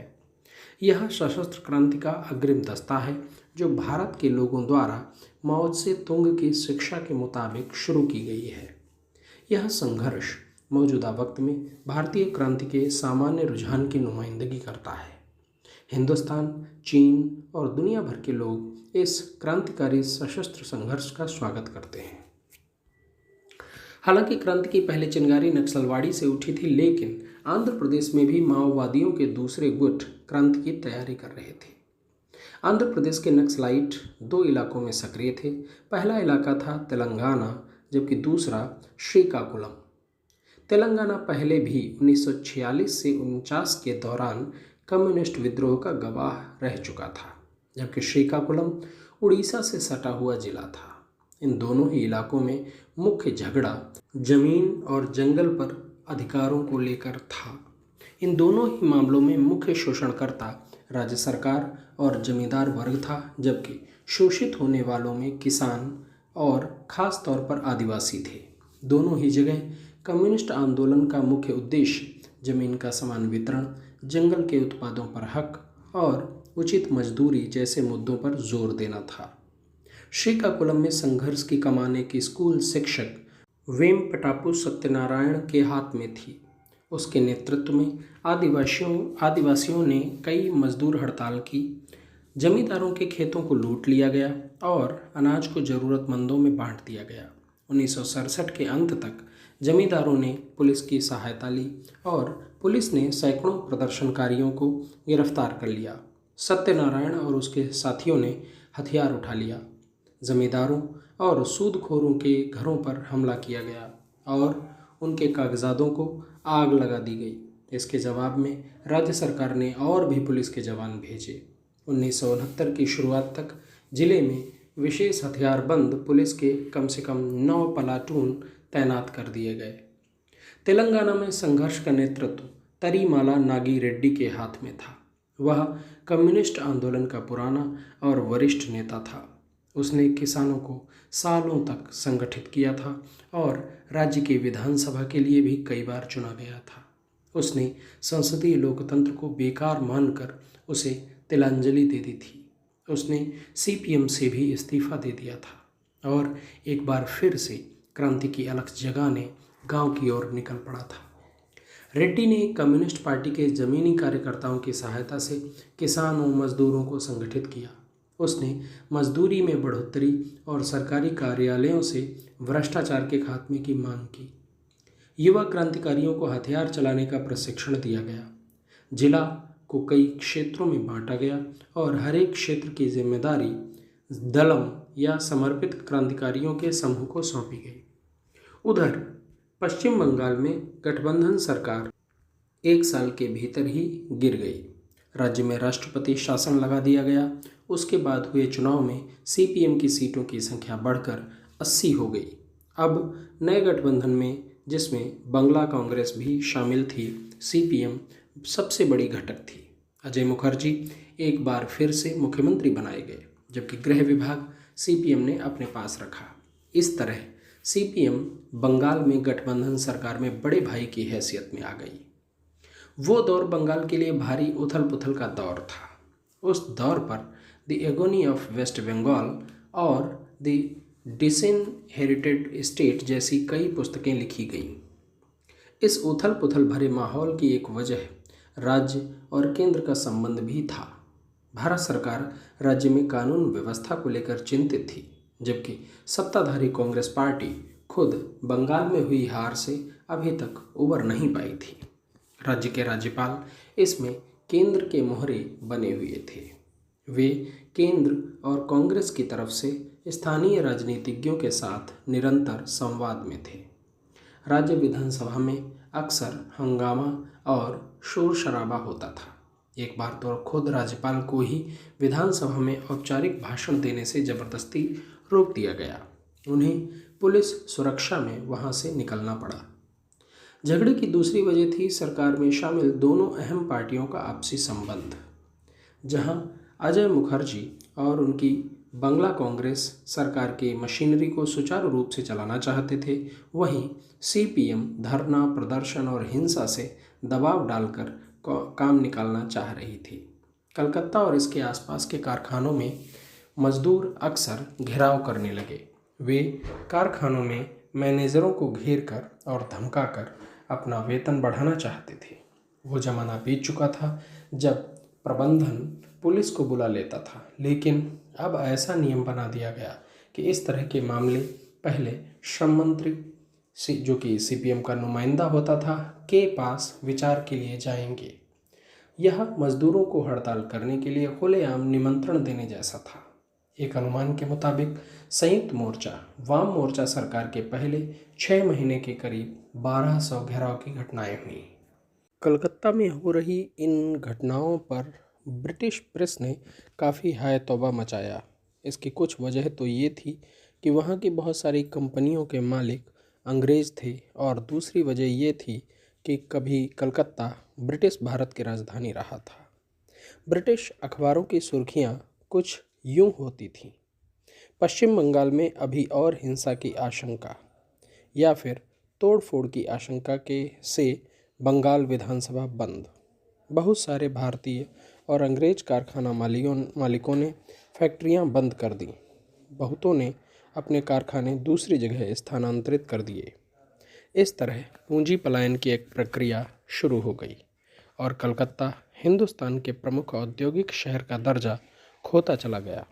यह सशस्त्र क्रांति का अग्रिम दस्ता है जो भारत के लोगों द्वारा माओ त्से तुंग की शिक्षा के मुताबिक शुरू की गई है। यह संघर्ष मौजूदा वक्त में भारतीय क्रांति के सामान्य रुझान की नुमाइंदगी करता है। हिंदुस्तान, चीन और दुनिया भर के लोग इस क्रांतिकारी सशस्त्र संघर्ष का स्वागत करते हैं। हालांकि क्रांति की पहले चिंगारी नक्सलवाड़ी से उठी थी, लेकिन आंध्र प्रदेश में भी माओवादियों के दूसरे गुट क्रांति की तैयारी कर रहे थे। आंध्र प्रदेश के नक्सलाइट दो इलाकों में सक्रिय थे। पहला इलाका था तेलंगाना, जबकि दूसरा श्रीकाकुलम। तेलंगाना पहले भी 1946 से 49 के दौरान कम्युनिस्ट विद्रोह का गवाह रह चुका था, जबकि श्रीकाकुलम उड़ीसा से सटा हुआ जिला था। इन दोनों ही इलाकों में मुख्य झगड़ा जमीन और जंगल पर अधिकारों को लेकर था। इन दोनों ही मामलों में मुख्य शोषणकर्ता राज्य सरकार और जमींदार वर्ग था, जबकि शोषित होने वालों में किसान और खास तौर पर आदिवासी थे। दोनों ही जगह कम्युनिस्ट आंदोलन का मुख्य उद्देश्य जमीन का समान वितरण, जंगल के उत्पादों पर हक और उचित मजदूरी जैसे मुद्दों पर जोर देना था। श्रीकाकुलम में संघर्ष की कमान एक स्कूल शिक्षक वेमपटापु सत्यनारायण के हाथ में थी। उसके नेतृत्व में आदिवासियों ने कई मजदूर हड़ताल की। जमींदारों के खेतों को लूट लिया गया और अनाज को ज़रूरतमंदों में बांट दिया गया। 1967 के अंत तक जमींदारों ने पुलिस की सहायता ली और पुलिस ने सैकड़ों प्रदर्शनकारियों को गिरफ्तार कर लिया। सत्यनारायण और उसके साथियों ने हथियार उठा लिया। जमींदारों और सूदखोरों के घरों पर हमला किया गया और उनके कागजातों को आग लगा दी गई। इसके जवाब में राज्य सरकार ने और भी पुलिस के जवान भेजे। 1969 की शुरुआत तक जिले में विशेष हथियारबंद पुलिस के कम से कम 9 प्लाटून तैनात कर दिए गए। तेलंगाना में संघर्ष का नेतृत्व तरीमाला नागी रेड्डी के हाथ में था। वह कम्युनिस्ट आंदोलन का पुराना और वरिष्ठ नेता था। उसने किसानों को सालों तक संगठित किया था और राज्य की विधानसभा के लिए भी कई बार चुना गया था। उसने संसदीय लोकतंत्र को बेकार मानकर उसे तिलांजलि दे दी थी। उसने सीपीएम से भी इस्तीफा दे दिया था और एक बार फिर से क्रांति की अलख जगाने गांव की ओर निकल पड़ा था। रेड्डी ने कम्युनिस्ट पार्टी के जमीनी कार्यकर्ताओं की सहायता से किसानों मजदूरों को संगठित किया। उसने मजदूरी में बढ़ोतरी और सरकारी कार्यालयों से भ्रष्टाचार के खात्मे की मांग की। युवा क्रांतिकारियों को हथियार चलाने का प्रशिक्षण दिया गया। जिला को कई क्षेत्रों में बांटा गया और हर एक क्षेत्र की जिम्मेदारी दलम या समर्पित क्रांतिकारियों के समूह को सौंपी गई। उधर पश्चिम बंगाल में गठबंधन सरकार 1 साल के भीतर ही गिर गई। राज्य में राष्ट्रपति शासन लगा दिया गया। उसके बाद हुए चुनाव में सीपीएम की सीटों की संख्या बढ़कर 80 हो गई। अब नए गठबंधन में, जिसमें बंगला कांग्रेस भी शामिल थी, सीपीएम सबसे बड़ी घटक थी। अजय मुखर्जी एक बार फिर से मुख्यमंत्री बनाए गए, जबकि गृह विभाग सीपीएम ने अपने पास रखा। इस तरह सीपीएम बंगाल में गठबंधन सरकार में बड़े भाई की हैसियत में आ गई। वो दौर बंगाल के लिए भारी उथल पुथल का दौर था। उस दौर पर the agony of West Bengal और द डिसइनहेरिटेड स्टेट जैसी कई पुस्तकें लिखी गईं। इस उथल पुथल भरे माहौल की एक वजह राज्य और केंद्र का संबंध भी था। भारत सरकार राज्य में कानून व्यवस्था को लेकर चिंतित थी, जबकि सत्ताधारी कांग्रेस पार्टी खुद बंगाल में हुई हार से अभी तक उबर नहीं पाई थी। राज्य के राज्यपाल इसमें केंद्र के मोहरे बने हुए थे। वे केंद्र और कांग्रेस की तरफ से स्थानीय राजनीतिज्ञों के साथ निरंतर संवाद में थे। राज्य विधानसभा में अक्सर हंगामा और शोर शराबा होता था। एक बार तो खुद राज्यपाल को ही विधानसभा में औपचारिक भाषण देने से जबरदस्ती रोक दिया गया। उन्हें पुलिस सुरक्षा में वहां से निकलना पड़ा। झगड़े की दूसरी वजह थी सरकार में शामिल दोनों अहम पार्टियों का आपसी संबंध। जहां अजय मुखर्जी और उनकी बंगला कांग्रेस सरकार की मशीनरी को सुचारू रूप से चलाना चाहते थे, वहीं सीपीएम धरना प्रदर्शन और हिंसा से दबाव डालकर काम निकालना चाह रही थी। कलकत्ता और इसके आसपास के कारखानों में मजदूर अक्सर घेराव करने लगे। वे कारखानों में मैनेजरों को घेर कर और धमका कर अपना वेतन बढ़ाना चाहते थे। वो जमाना बीत चुका था जब प्रबंधन पुलिस को बुला लेता था, लेकिन अब ऐसा नियम बना दिया गया कि इस तरह के मामले पहले श्रम मंत्री जो कि सीपीएम का नुमाइंदा होता था के पास विचार के लिए जाएंगे। यह मजदूरों को हड़ताल करने के लिए खुलेआम निमंत्रण देने जैसा था। एक अनुमान के मुताबिक संयुक्त मोर्चा वाम मोर्चा सरकार के पहले 6 महीने के करीब 1200 घेराव की घटनाएं हुई। कलकत्ता में हो रही इन घटनाओं पर ब्रिटिश प्रेस ने काफ़ी हाय तौबा मचाया। इसकी कुछ वजह तो ये थी कि वहाँ की बहुत सारी कंपनियों के मालिक अंग्रेज़ थे, और दूसरी वजह ये थी कि कभी कलकत्ता ब्रिटिश भारत की राजधानी रहा था। ब्रिटिश अखबारों की सुर्खियाँ कुछ यूँ होती थीं: पश्चिम बंगाल में अभी और हिंसा की आशंका, या फिर तोड़फोड़ की आशंका के से बंगाल विधानसभा बंद। बहुत सारे भारतीय और अंग्रेज कारखाना मालिकों ने फैक्ट्रियां बंद कर दी। बहुतों ने अपने कारखाने दूसरी जगह स्थानांतरित कर दिए। इस तरह पूंजी पलायन की एक प्रक्रिया शुरू हो गई और कलकत्ता हिंदुस्तान के प्रमुख औद्योगिक शहर का दर्जा खोता चला गया।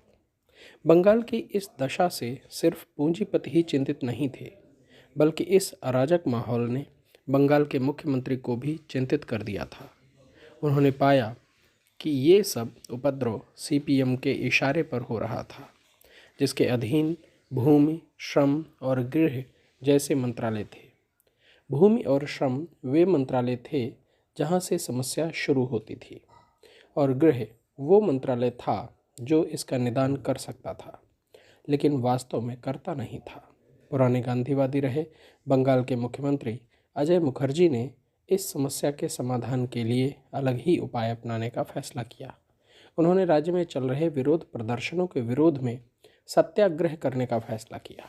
बंगाल की इस दशा से सिर्फ पूंजीपति ही चिंतित नहीं थे, बल्कि इस अराजक माहौल ने बंगाल के मुख्यमंत्री को भी चिंतित कर दिया था। उन्होंने पाया कि ये सब उपद्रव सीपीएम के इशारे पर हो रहा था, जिसके अधीन भूमि, श्रम और गृह जैसे मंत्रालय थे। भूमि और श्रम वे मंत्रालय थे जहाँ से समस्या शुरू होती थी, और गृह वो मंत्रालय था जो इसका निदान कर सकता था, लेकिन वास्तव में करता नहीं था। पुराने गांधीवादी रहे बंगाल के मुख्यमंत्री अजय मुखर्जी ने इस समस्या के समाधान के लिए अलग ही उपाय अपनाने का फैसला किया। उन्होंने राज्य में चल रहे विरोध प्रदर्शनों के विरोध में सत्याग्रह करने का फैसला किया।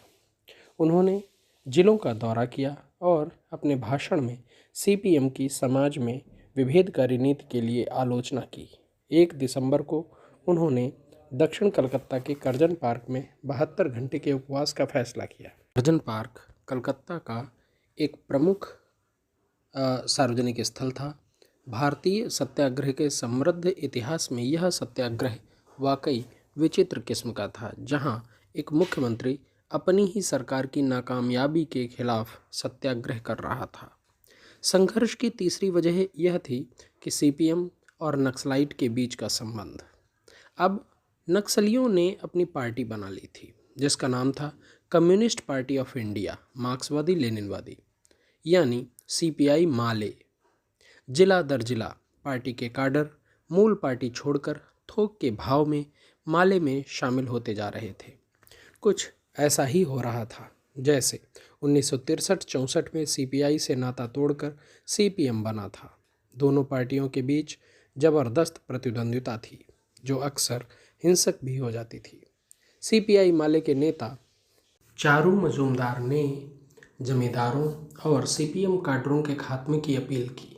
उन्होंने जिलों का दौरा किया और अपने भाषण में सीपीएम की समाज में विभेदकारी नीति के लिए आलोचना की। 1 दिसंबर को उन्होंने दक्षिण कलकत्ता के कर्जन पार्क में 72 घंटे के उपवास का फैसला किया। कर्जन पार्क कलकत्ता का एक प्रमुख सार्वजनिक स्थल था। भारतीय सत्याग्रह के समृद्ध इतिहास में यह सत्याग्रह वाकई विचित्र किस्म का था, जहां एक मुख्यमंत्री अपनी ही सरकार की नाकामयाबी के खिलाफ सत्याग्रह कर रहा था। संघर्ष की तीसरी वजह यह थी कि सीपीएम और नक्सलाइट के बीच का संबंध। अब नक्सलियों ने अपनी पार्टी बना ली थी, जिसका नाम था कम्युनिस्ट पार्टी ऑफ इंडिया, मार्क्सवादी लेनिनवादी, यानी सीपीआई माले। जिला दर जिला पार्टी के काडर मूल पार्टी छोड़कर थोक के भाव में माले में शामिल होते जा रहे थे। कुछ ऐसा ही हो रहा था जैसे 1963-64 में सीपीआई से नाता तोड़कर सीपीएम बना था। दोनों पार्टियों के बीच जबरदस्त प्रतिद्वंद्विता थी, जो अक्सर हिंसक भी हो जाती थी। सीपीआई माले के नेता चारू मजूमदार ने जमींदारों और सीपीएम काडरों के खात्मे की अपील की।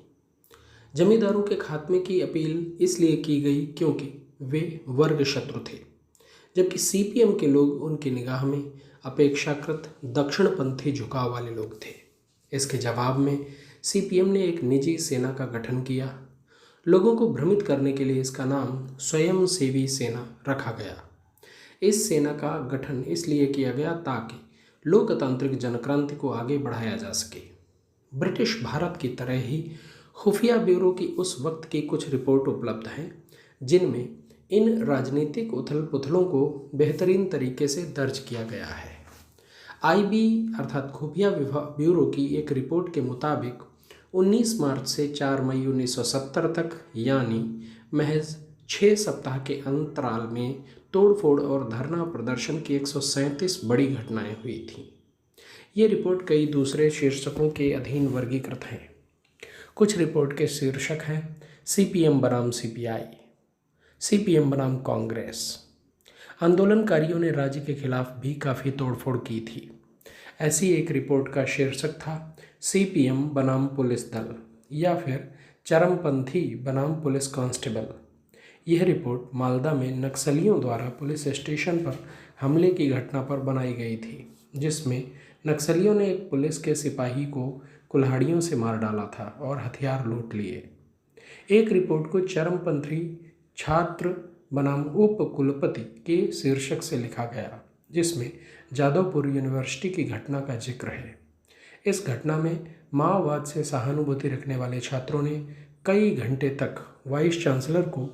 जमींदारों के खात्मे की अपील इसलिए की गई क्योंकि वे वर्ग शत्रु थे, जबकि सीपीएम के लोग उनकी निगाह में अपेक्षाकृत दक्षिणपंथी झुकाव वाले लोग थे। इसके जवाब में सीपीएम ने एक निजी सेना का गठन किया, लोगों को भ्रमित करने के लिए इसका नाम स्वयंसेवी सेना रखा गया। इस सेना का गठन इसलिए किया गया ताकि लोकतांत्रिक जनक्रांति को आगे बढ़ाया जा सके। ब्रिटिश भारत की तरह ही खुफिया ब्यूरो की उस वक्त की कुछ रिपोर्ट उपलब्ध हैं जिनमें इन राजनीतिक उथल पुथलों को बेहतरीन तरीके से दर्ज किया गया है। आईबी अर्थात खुफिया ब्यूरो की एक रिपोर्ट के मुताबिक 19 मार्च से 4 मई 1970 तक यानी महज 6 सप्ताह के अंतराल में तोड़फोड़ और धरना प्रदर्शन की 137 बड़ी घटनाएं हुई थीं। ये रिपोर्ट कई दूसरे शीर्षकों के अधीन वर्गीकृत हैं। कुछ रिपोर्ट के शीर्षक हैं सीपीएम बनाम सीपीआई, सीपीएम बनाम कांग्रेस। आंदोलनकारियों ने राज्य के खिलाफ भी काफ़ी तोड़फोड़ की थी। ऐसी एक रिपोर्ट का शीर्षक था सीपीएम बनाम पुलिस दल या फिर चरमपंथी बनाम पुलिस कांस्टेबल। यह रिपोर्ट मालदा में नक्सलियों द्वारा पुलिस स्टेशन पर हमले की घटना पर बनाई गई थी, जिसमें नक्सलियों ने एक पुलिस के सिपाही को कुल्हाड़ियों से मार डाला था और हथियार लूट लिए। एक रिपोर्ट को चरमपंथी छात्र बनाम उप कुलपति के शीर्षक से लिखा गया, जिसमें जादवपुर यूनिवर्सिटी की घटना का जिक्र है। इस घटना में माओवाद से सहानुभूति रखने वाले छात्रों ने कई घंटे तक वाइस चांसलर को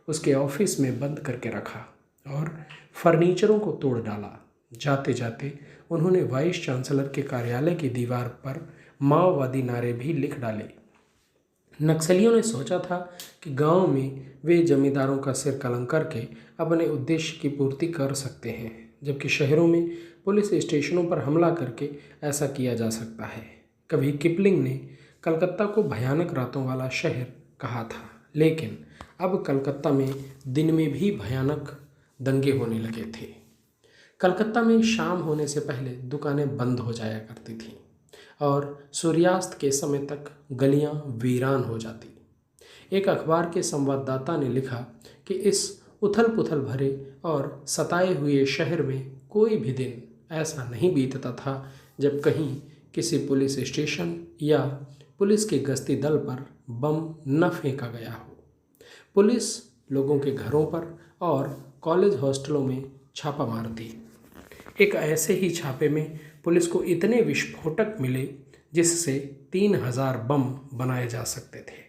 उसके ऑफिस में बंद करके रखा और फर्नीचरों को तोड़ डाला। जाते जाते उन्होंने वाइस चांसलर के कार्यालय की दीवार पर माओवादी नारे भी लिख डाले। नक्सलियों ने सोचा था कि गांव में वे जमींदारों का सिर कलंक करके अपने उद्देश्य की पूर्ति कर सकते हैं, जबकि शहरों में पुलिस स्टेशनों पर हमला करके ऐसा किया जा सकता है। कभी किपलिंग ने कलकत्ता को भयानक रातों वाला शहर कहा था, लेकिन अब कलकत्ता में दिन में भी भयानक दंगे होने लगे थे। कलकत्ता में शाम होने से पहले दुकानें बंद हो जाया करती थीं और सूर्यास्त के समय तक गलियां वीरान हो जाती। एक अखबार के संवाददाता ने लिखा कि इस उथल पुथल भरे और सताए हुए शहर में कोई भी दिन ऐसा नहीं बीतता था जब कहीं किसी पुलिस स्टेशन या पुलिस के गश्ती दल पर बम न फेंका गया हो। पुलिस लोगों के घरों पर और कॉलेज हॉस्टलों में छापा मारती। एक ऐसे ही छापे में पुलिस को इतने विस्फोटक मिले जिससे 3000 बम बनाए जा सकते थे।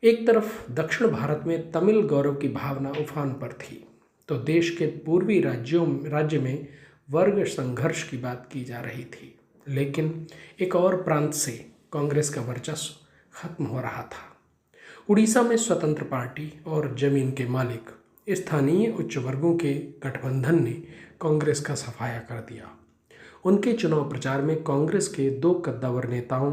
एक तरफ दक्षिण भारत में तमिल गौरव की भावना उफान पर थी, तो देश के पूर्वी राज्य में वर्ग संघर्ष की बात की जा रही थी। लेकिन एक और प्रांत से कांग्रेस का वर्चस्व खत्म हो रहा था। उड़ीसा में स्वतंत्र पार्टी और जमीन के मालिक स्थानीय उच्च वर्गों के गठबंधन ने कांग्रेस का सफाया कर दिया। उनके चुनाव प्रचार में कांग्रेस के 2 कद्दावर नेताओं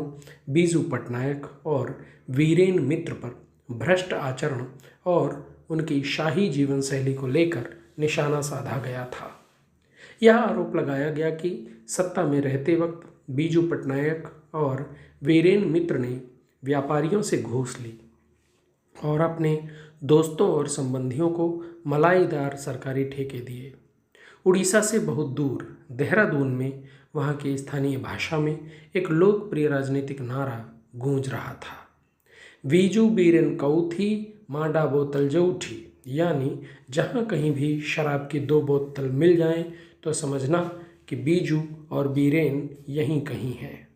बीजू पटनायक और वीरेन मित्र पर भ्रष्ट आचरण और उनकी शाही जीवन शैली को लेकर निशाना साधा गया था। यह आरोप लगाया गया कि सत्ता में रहते वक्त बीजू पटनायक और वीरेन मित्र ने व्यापारियों से घूस ली और अपने दोस्तों और संबंधियों को मलाईदार सरकारी ठेके दिए। उड़ीसा से बहुत दूर देहरादून में वहाँ की स्थानीय भाषा में एक लोकप्रिय राजनीतिक नारा गूंज रहा था, बीजू बीरेन कौथी माडा बोतल जौठी, यानी जहाँ कहीं भी शराब की 2 बोतल मिल जाएं तो समझना कि बीजू और बीरेन यहीं कहीं है।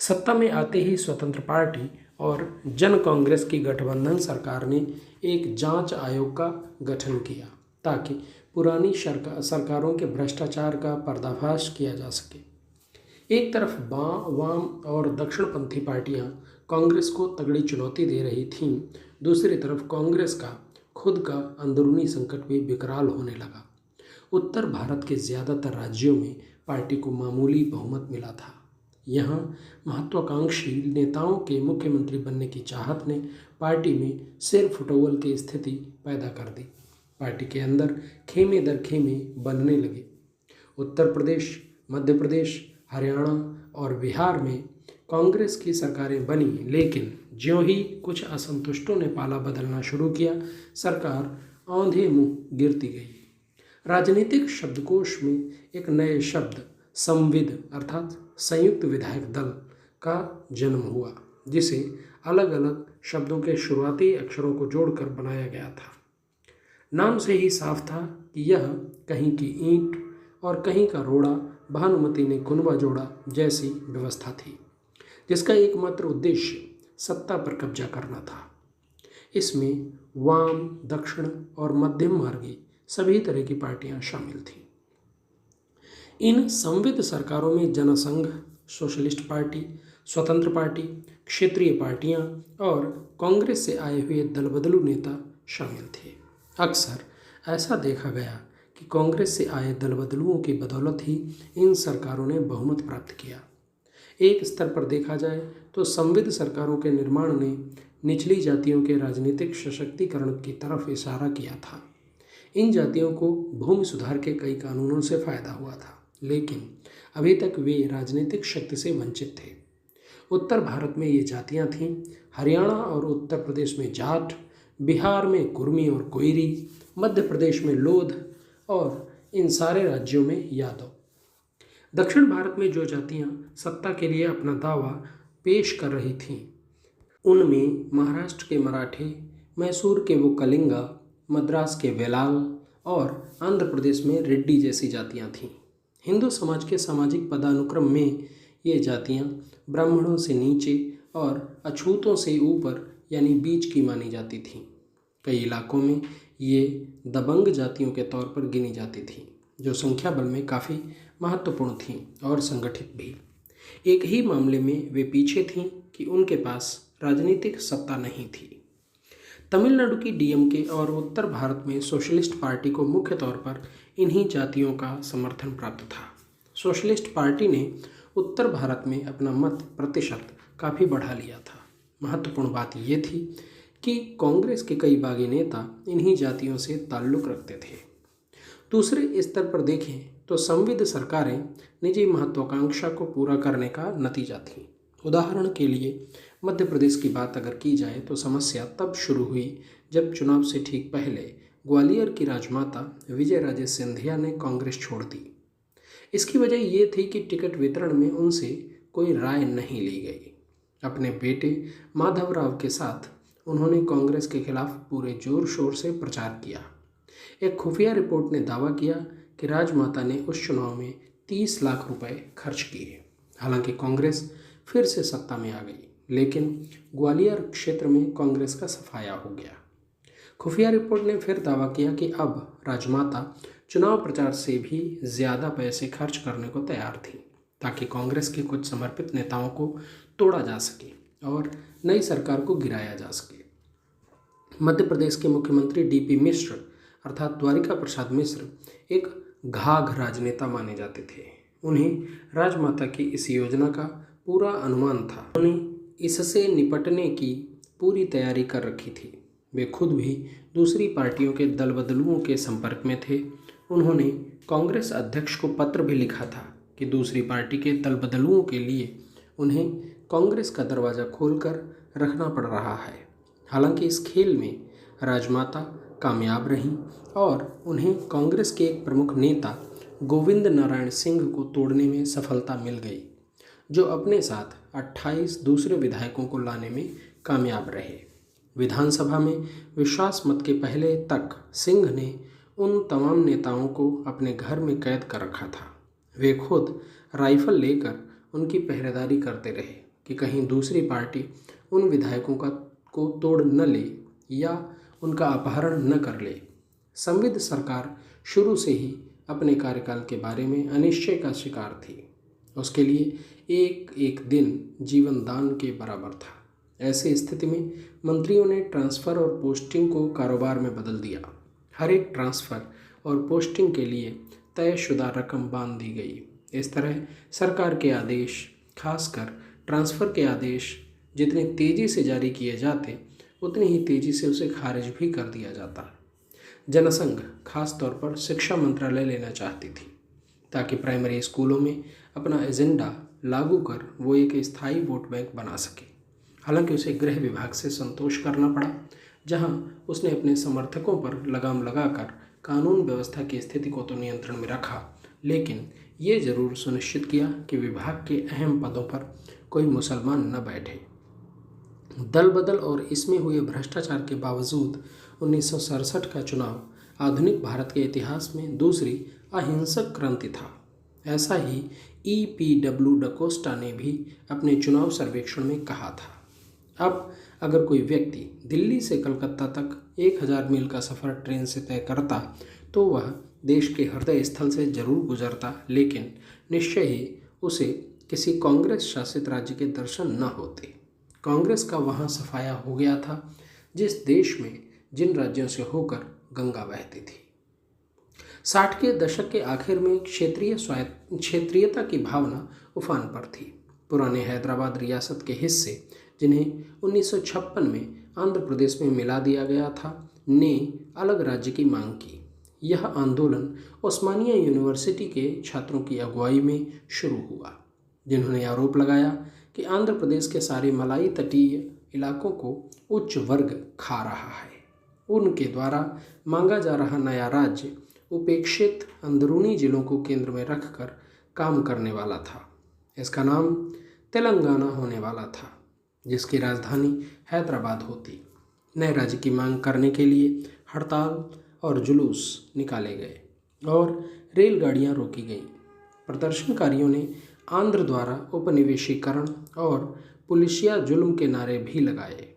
सत्ता में आते ही स्वतंत्र पार्टी और जन कांग्रेस की गठबंधन सरकार ने एक जांच आयोग का गठन किया ताकि पुरानी सरकारों के भ्रष्टाचार का पर्दाफाश किया जा सके। एक तरफ वाम और दक्षिणपंथी पार्टियां कांग्रेस को तगड़ी चुनौती दे रही थीं, दूसरी तरफ कांग्रेस का खुद का अंदरूनी संकट भी विकराल होने लगा। उत्तर भारत के ज़्यादातर राज्यों में पार्टी को मामूली बहुमत मिला था। यहाँ महत्वाकांक्षी नेताओं के मुख्यमंत्री बनने की चाहत ने पार्टी में सिर फुटौल की स्थिति पैदा कर दी। पार्टी के अंदर खेमे दर खेमे बनने लगे। उत्तर प्रदेश, मध्य प्रदेश, हरियाणा और बिहार में कांग्रेस की सरकारें बनी, लेकिन ज्यों ही कुछ असंतुष्टों ने पाला बदलना शुरू किया, सरकार औंधे मुँह गिरती गई। राजनीतिक शब्दकोश में एक नए शब्द संविद अर्थात संयुक्त विधायक दल का जन्म हुआ। जिसे अलग अलग शब्दों के शुरुआती अक्षरों को जोड़कर बनाया गया था। नाम से ही साफ था कि यह कहीं की ईंट और कहीं का रोड़ा भानुमति ने कुनबा जोड़ा जैसी व्यवस्था थी, जिसका एकमात्र उद्देश्य सत्ता पर कब्जा करना था। इसमें वाम, दक्षिण और मध्यम मार्गी सभी तरह की पार्टियां शामिल थीं। इन संविध सरकारों में जनसंघ, सोशलिस्ट पार्टी, स्वतंत्र पार्टी, क्षेत्रीय पार्टियां और कांग्रेस से आए हुए दलबदलू नेता शामिल थे। अक्सर ऐसा देखा गया कि कांग्रेस से आए दलबदलुओं की बदौलत ही इन सरकारों ने बहुमत प्राप्त किया। एक स्तर पर देखा जाए तो संविध सरकारों के निर्माण ने निचली जातियों के राजनीतिक सशक्तिकरण की तरफ इशारा किया था। इन जातियों को भूमि सुधार के कई कानूनों से फायदा हुआ था, लेकिन अभी तक वे राजनीतिक शक्ति से वंचित थे। उत्तर भारत में ये जातियां थीं हरियाणा और उत्तर प्रदेश में जाट, बिहार में कुर्मी और कोयरी, मध्य प्रदेश में लोध और इन सारे राज्यों में यादव। दक्षिण भारत में जो जातियां सत्ता के लिए अपना दावा पेश कर रही थीं, उनमें महाराष्ट्र के मराठे, मैसूर के वो कलिंगा, मद्रास के वेलाल और आंध्र प्रदेश में रेड्डी जैसी जातियां थीं। हिंदू समाज के सामाजिक पदानुक्रम में ये जातियां ब्राह्मणों से नीचे और अछूतों से ऊपर यानी बीच की मानी जाती थीं। कई इलाकों में ये दबंग जातियों के तौर पर गिनी जाती थीं, जो संख्या बल में काफ़ी महत्वपूर्ण थीं और संगठित भी। एक ही मामले में वे पीछे थीं कि उनके पास राजनीतिक सत्ता नहीं थी। तमिलनाडु की डीएमके और उत्तर भारत में सोशलिस्ट पार्टी को मुख्य तौर पर इन्हीं जातियों का समर्थन प्राप्त था। सोशलिस्ट पार्टी ने उत्तर भारत में अपना मत प्रतिशत काफ़ी बढ़ा लिया था। महत्वपूर्ण बात यह थी कि कांग्रेस के कई बागी नेता इन्हीं जातियों से ताल्लुक़ रखते थे। दूसरे स्तर पर देखें तो संविध सरकारें निजी महत्वाकांक्षा को पूरा करने का नतीजा थीं। उदाहरण के लिए मध्य प्रदेश की बात अगर की जाए तो समस्या तब शुरू हुई जब चुनाव से ठीक पहले ग्वालियर की राजमाता विजयराजे सिंधिया ने कांग्रेस छोड़ दी। इसकी वजह ये थी कि टिकट वितरण में उनसे कोई राय नहीं ली गई। अपने बेटे माधवराव के साथ उन्होंने कांग्रेस के खिलाफ पूरे जोर शोर से प्रचार किया। एक खुफिया रिपोर्ट ने दावा किया कि राजमाता ने उस चुनाव में 30 लाख रुपए खर्च किए। हालांकि कांग्रेस फिर से सत्ता में आ गई, लेकिन ग्वालियर क्षेत्र में कांग्रेस का सफाया हो गया। खुफिया रिपोर्ट ने फिर दावा किया कि अब राजमाता चुनाव प्रचार से भी ज़्यादा पैसे खर्च करने को तैयार थी, ताकि कांग्रेस के कुछ समर्पित नेताओं को तोड़ा जा सके और नई सरकार को गिराया जा सके। मध्य प्रदेश के मुख्यमंत्री डीपी मिश्र अर्थात द्वारिका प्रसाद मिश्र एक घाघ राजनेता माने जाते थे। उन्हें राजमाता की इस योजना का पूरा अनुमान था। उन्होंने इससे निपटने की पूरी तैयारी कर रखी थी। वे खुद भी दूसरी पार्टियों के दलबदलुओं के संपर्क में थे। उन्होंने कांग्रेस अध्यक्ष को पत्र भी लिखा था कि दूसरी पार्टी के दलबदलुओं के लिए उन्हें कांग्रेस का दरवाज़ा खोलकर रखना पड़ रहा है। हालांकि इस खेल में राजमाता कामयाब रहीं और उन्हें कांग्रेस के एक प्रमुख नेता गोविंद नारायण सिंह को तोड़ने में सफलता मिल गई, जो अपने साथ 28 दूसरे विधायकों को लाने में कामयाब रहे। विधानसभा में विश्वास मत के पहले तक सिंह ने उन तमाम नेताओं को अपने घर में कैद कर रखा था। वे खुद राइफल लेकर उनकी पहरेदारी करते रहे कि कहीं दूसरी पार्टी उन विधायकों को तोड़ न ले या उनका अपहरण न कर ले। संविध सरकार शुरू से ही अपने कार्यकाल के बारे में अनिश्चय का शिकार थी। उसके लिए एक एक दिन जीवन दान के बराबर था। ऐसी स्थिति में मंत्रियों ने ट्रांसफ़र और पोस्टिंग को कारोबार में बदल दिया। हर एक ट्रांसफ़र और पोस्टिंग के लिए तयशुदा रकम बांध दी गई। इस तरह सरकार के आदेश, खासकर ट्रांसफ़र के आदेश, जितने तेज़ी से जारी किए जाते उतनी ही तेज़ी से उसे खारिज भी कर दिया जाता। जनसंघ खास तौर पर शिक्षा मंत्रालय लेना चाहती थी, ताकि प्राइमरी स्कूलों में अपना एजेंडा लागू कर वो एक स्थायी वोट बैंक बना सके। हालांकि उसे गृह विभाग से संतोष करना पड़ा, जहां उसने अपने समर्थकों पर लगाम लगाकर कानून व्यवस्था की स्थिति को तो नियंत्रण में रखा, लेकिन ये जरूर सुनिश्चित किया कि विभाग के अहम पदों पर कोई मुसलमान न बैठे। दल बदल और इसमें हुए भ्रष्टाचार के बावजूद 1967 का चुनाव आधुनिक भारत के इतिहास में दूसरी अहिंसक क्रांति था। ऐसा ही EPW डकोस्टा ने भी अपने चुनाव सर्वेक्षण में कहा था। अब अगर कोई व्यक्ति दिल्ली से कलकत्ता तक 1000 मील का सफ़र ट्रेन से तय करता तो वह देश के हृदय स्थल से जरूर गुजरता, लेकिन निश्चय ही उसे किसी कांग्रेस शासित राज्य के दर्शन न होते। कांग्रेस का वहाँ सफाया हो गया था जिस देश में जिन राज्यों से होकर गंगा बहती थी। 60 के दशक के आखिर में क्षेत्रीयता की भावना उफान पर थी। पुराने हैदराबाद रियासत के हिस्से, जिन्हें 1956 में आंध्र प्रदेश में मिला दिया गया था, ने अलग राज्य की मांग की। यह आंदोलन ओस्मानिया यूनिवर्सिटी के छात्रों की अगुवाई में शुरू हुआ, जिन्होंने आरोप लगाया कि आंध्र प्रदेश के सारे मलाई तटीय इलाकों को उच्च वर्ग खा रहा है। उनके द्वारा मांगा जा रहा नया राज्य उपेक्षित अंदरूनी जिलों को केंद्र में रखकर काम करने वाला था। इसका नाम तेलंगाना होने वाला था, जिसकी राजधानी हैदराबाद होती। नए राज्य की मांग करने के लिए हड़ताल और जुलूस निकाले गए और रेलगाड़ियां रोकी गईं। प्रदर्शनकारियों ने आंध्र द्वारा उपनिवेशीकरण और पुलिसिया जुल्म के नारे भी लगाए।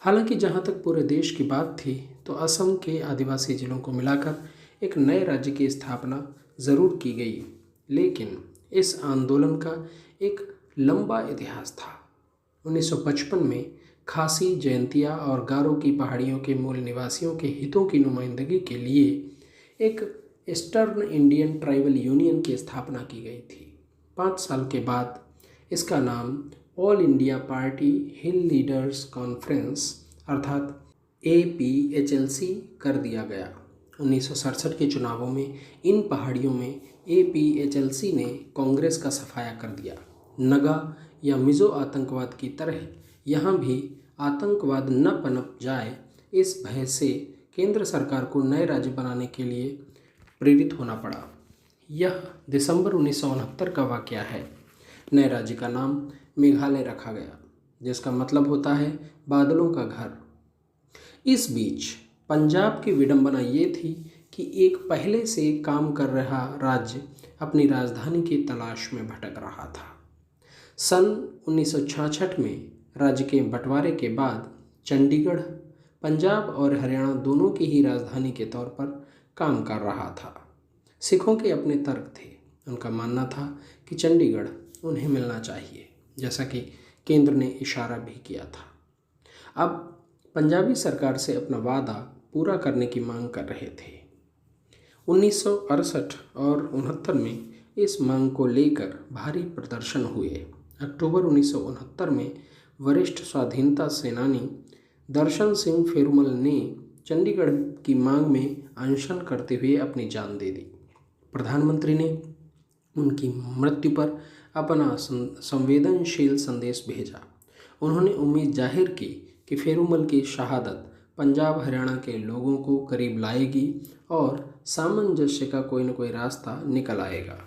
हालांकि जहां तक पूरे देश की बात थी तो असम के आदिवासी जिलों को मिलाकर एक नए राज्य की स्थापना ज़रूर की गई, लेकिन इस आंदोलन का एक लंबा इतिहास था। 1955 में खासी, जयंतिया और गारो की पहाड़ियों के मूल निवासियों के हितों की नुमाइंदगी के लिए एक ईस्टर्न इंडियन ट्राइबल यूनियन की स्थापना की गई थी। 5 साल के बाद इसका नाम ऑल इंडिया पार्टी हिल लीडर्स कॉन्फ्रेंस अर्थात APHLC कर दिया गया। 1967 के चुनावों में इन पहाड़ियों में APHLC ने कांग्रेस का सफाया कर दिया। नगा या मिजो आतंकवाद की तरह यहाँ भी आतंकवाद न पनप जाए, इस भय से केंद्र सरकार को नए राज्य बनाने के लिए प्रेरित होना पड़ा। यह दिसंबर 1969 का वाकया है। नए राज्य का नाम मेघालय रखा गया, जिसका मतलब होता है बादलों का घर। इस बीच पंजाब की विडंबना ये थी कि एक पहले से काम कर रहा राज्य अपनी राजधानी की तलाश में भटक रहा था। सन 1966 में राज्य के बंटवारे के बाद चंडीगढ़ पंजाब और हरियाणा दोनों की ही राजधानी के तौर पर काम कर रहा था। सिखों के अपने तर्क थे। उनका मानना था कि चंडीगढ़ उन्हें मिलना चाहिए, जैसा कि केंद्र ने इशारा भी किया था। अब पंजाबी सरकार से अपना वादा पूरा करने की मांग कर रहे थे। 1968 और 69 में इस मांग को लेकर भारी प्रदर्शन हुए। अक्टूबर 1969 में वरिष्ठ स्वाधीनता सेनानी दर्शन सिंह फेरुमल ने चंडीगढ़ की मांग में अनशन करते हुए अपनी जान दे दी। प्रधानमंत्री ने उनकी मृत्यु पर अपना संवेदनशील संदेश भेजा। उन्होंने उम्मीद जाहिर की कि फेरुमल की शहादत पंजाब हरियाणा के लोगों को करीब लाएगी और सामंजस्य का कोई न कोई रास्ता निकल आएगा।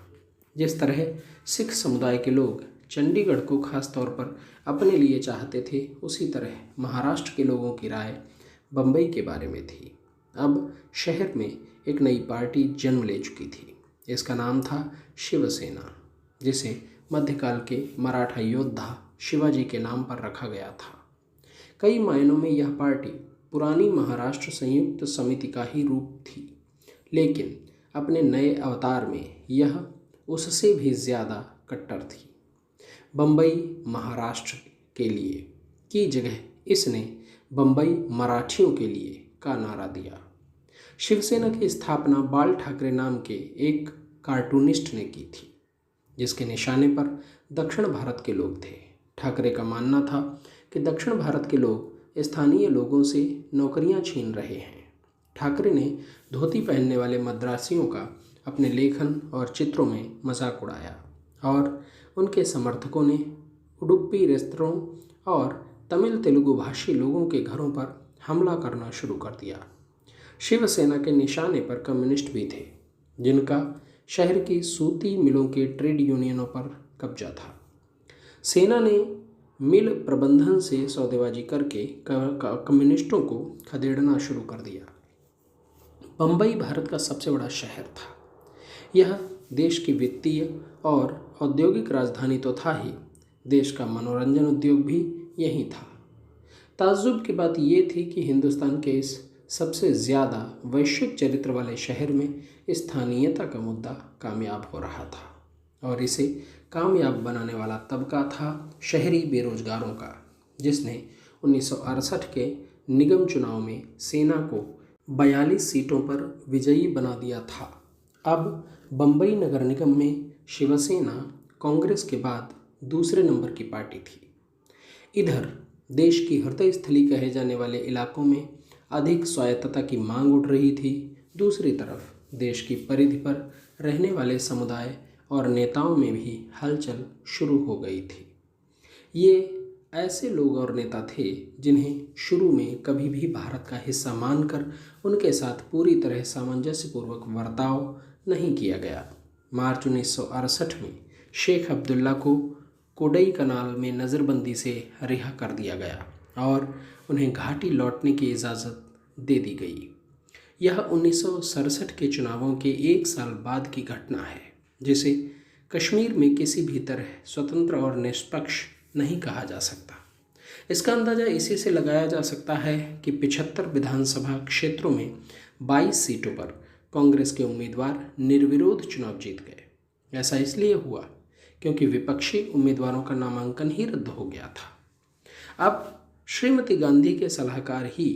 जिस तरह सिख समुदाय के लोग चंडीगढ़ को खास तौर पर अपने लिए चाहते थे, उसी तरह महाराष्ट्र के लोगों की राय बम्बई के बारे में थी। अब शहर में एक नई पार्टी जन्म ले चुकी थी। इसका नाम था शिवसेना, जिसे मध्यकाल के मराठा योद्धा शिवाजी के नाम पर रखा गया था। कई मायनों में यह पार्टी पुरानी महाराष्ट्र संयुक्त समिति का ही रूप थी, लेकिन अपने नए अवतार में यह उससे भी ज़्यादा कट्टर थी। बम्बई महाराष्ट्र के लिए की जगह इसने बम्बई मराठियों के लिए का नारा दिया। शिवसेना की स्थापना बाल ठाकरे नाम के एक कार्टूनिस्ट ने की थी, जिसके निशाने पर दक्षिण भारत के लोग थे। ठाकरे का मानना था कि दक्षिण भारत के लोग स्थानीय लोगों से नौकरियां छीन रहे हैं। ठाकरे ने धोती पहनने वाले मद्रासियों का अपने लेखन और चित्रों में मजाक उड़ाया और उनके समर्थकों ने उडुपी रेस्तरों और तमिल तेलुगु भाषी लोगों के घरों पर हमला करना शुरू कर दिया। शिवसेना के निशाने पर कम्युनिस्ट भी थे, जिनका शहर की सूती मिलों के ट्रेड यूनियनों पर कब्जा था। सेना ने मिल प्रबंधन से सौदेबाजी करके कम्युनिस्टों को खदेड़ना शुरू कर दिया। बम्बई भारत का सबसे बड़ा शहर था। यह देश की वित्तीय और औद्योगिक राजधानी तो था ही, देश का मनोरंजन उद्योग भी यही था। ताज्जुब की बात यह थी कि हिंदुस्तान के इस सबसे ज़्यादा वैश्विक चरित्र वाले शहर में स्थानीयता का मुद्दा कामयाब हो रहा था, और इसे कामयाब बनाने वाला तबका था शहरी बेरोजगारों का, जिसने 1968 के निगम चुनाव में सेना को 42 सीटों पर विजयी बना दिया था। अब बम्बई नगर निगम में शिवसेना कांग्रेस के बाद दूसरे नंबर की पार्टी थी। इधर देश की हृदय स्थली कहे जाने वाले इलाकों में अधिक स्वायत्तता की मांग उठ रही थी। दूसरी तरफ देश की परिधि पर रहने वाले समुदाय और नेताओं में भी हलचल शुरू हो गई थी। ये ऐसे लोग और नेता थे जिन्हें शुरू में कभी भी भारत का हिस्सा मानकर उनके साथ पूरी तरह सामंजस्यपूर्वक बर्ताव नहीं किया गया। मार्च 1968 में शेख अब्दुल्ला को कोडई कनाल में नज़रबंदी से रिहा कर दिया गया और उन्हें घाटी लौटने की इजाज़त दे दी गई। यह 1967 के चुनावों के एक साल बाद की घटना है, जिसे कश्मीर में किसी भी तरह स्वतंत्र और निष्पक्ष नहीं कहा जा सकता। इसका अंदाज़ा इसी से लगाया जा सकता है कि 75 विधानसभा क्षेत्रों में 22 सीटों पर कांग्रेस के उम्मीदवार निर्विरोध चुनाव जीत गए। ऐसा इसलिए हुआ क्योंकि विपक्षी उम्मीदवारों का नामांकन ही रद्द हो गया था। अब श्रीमती गांधी के सलाहकार ही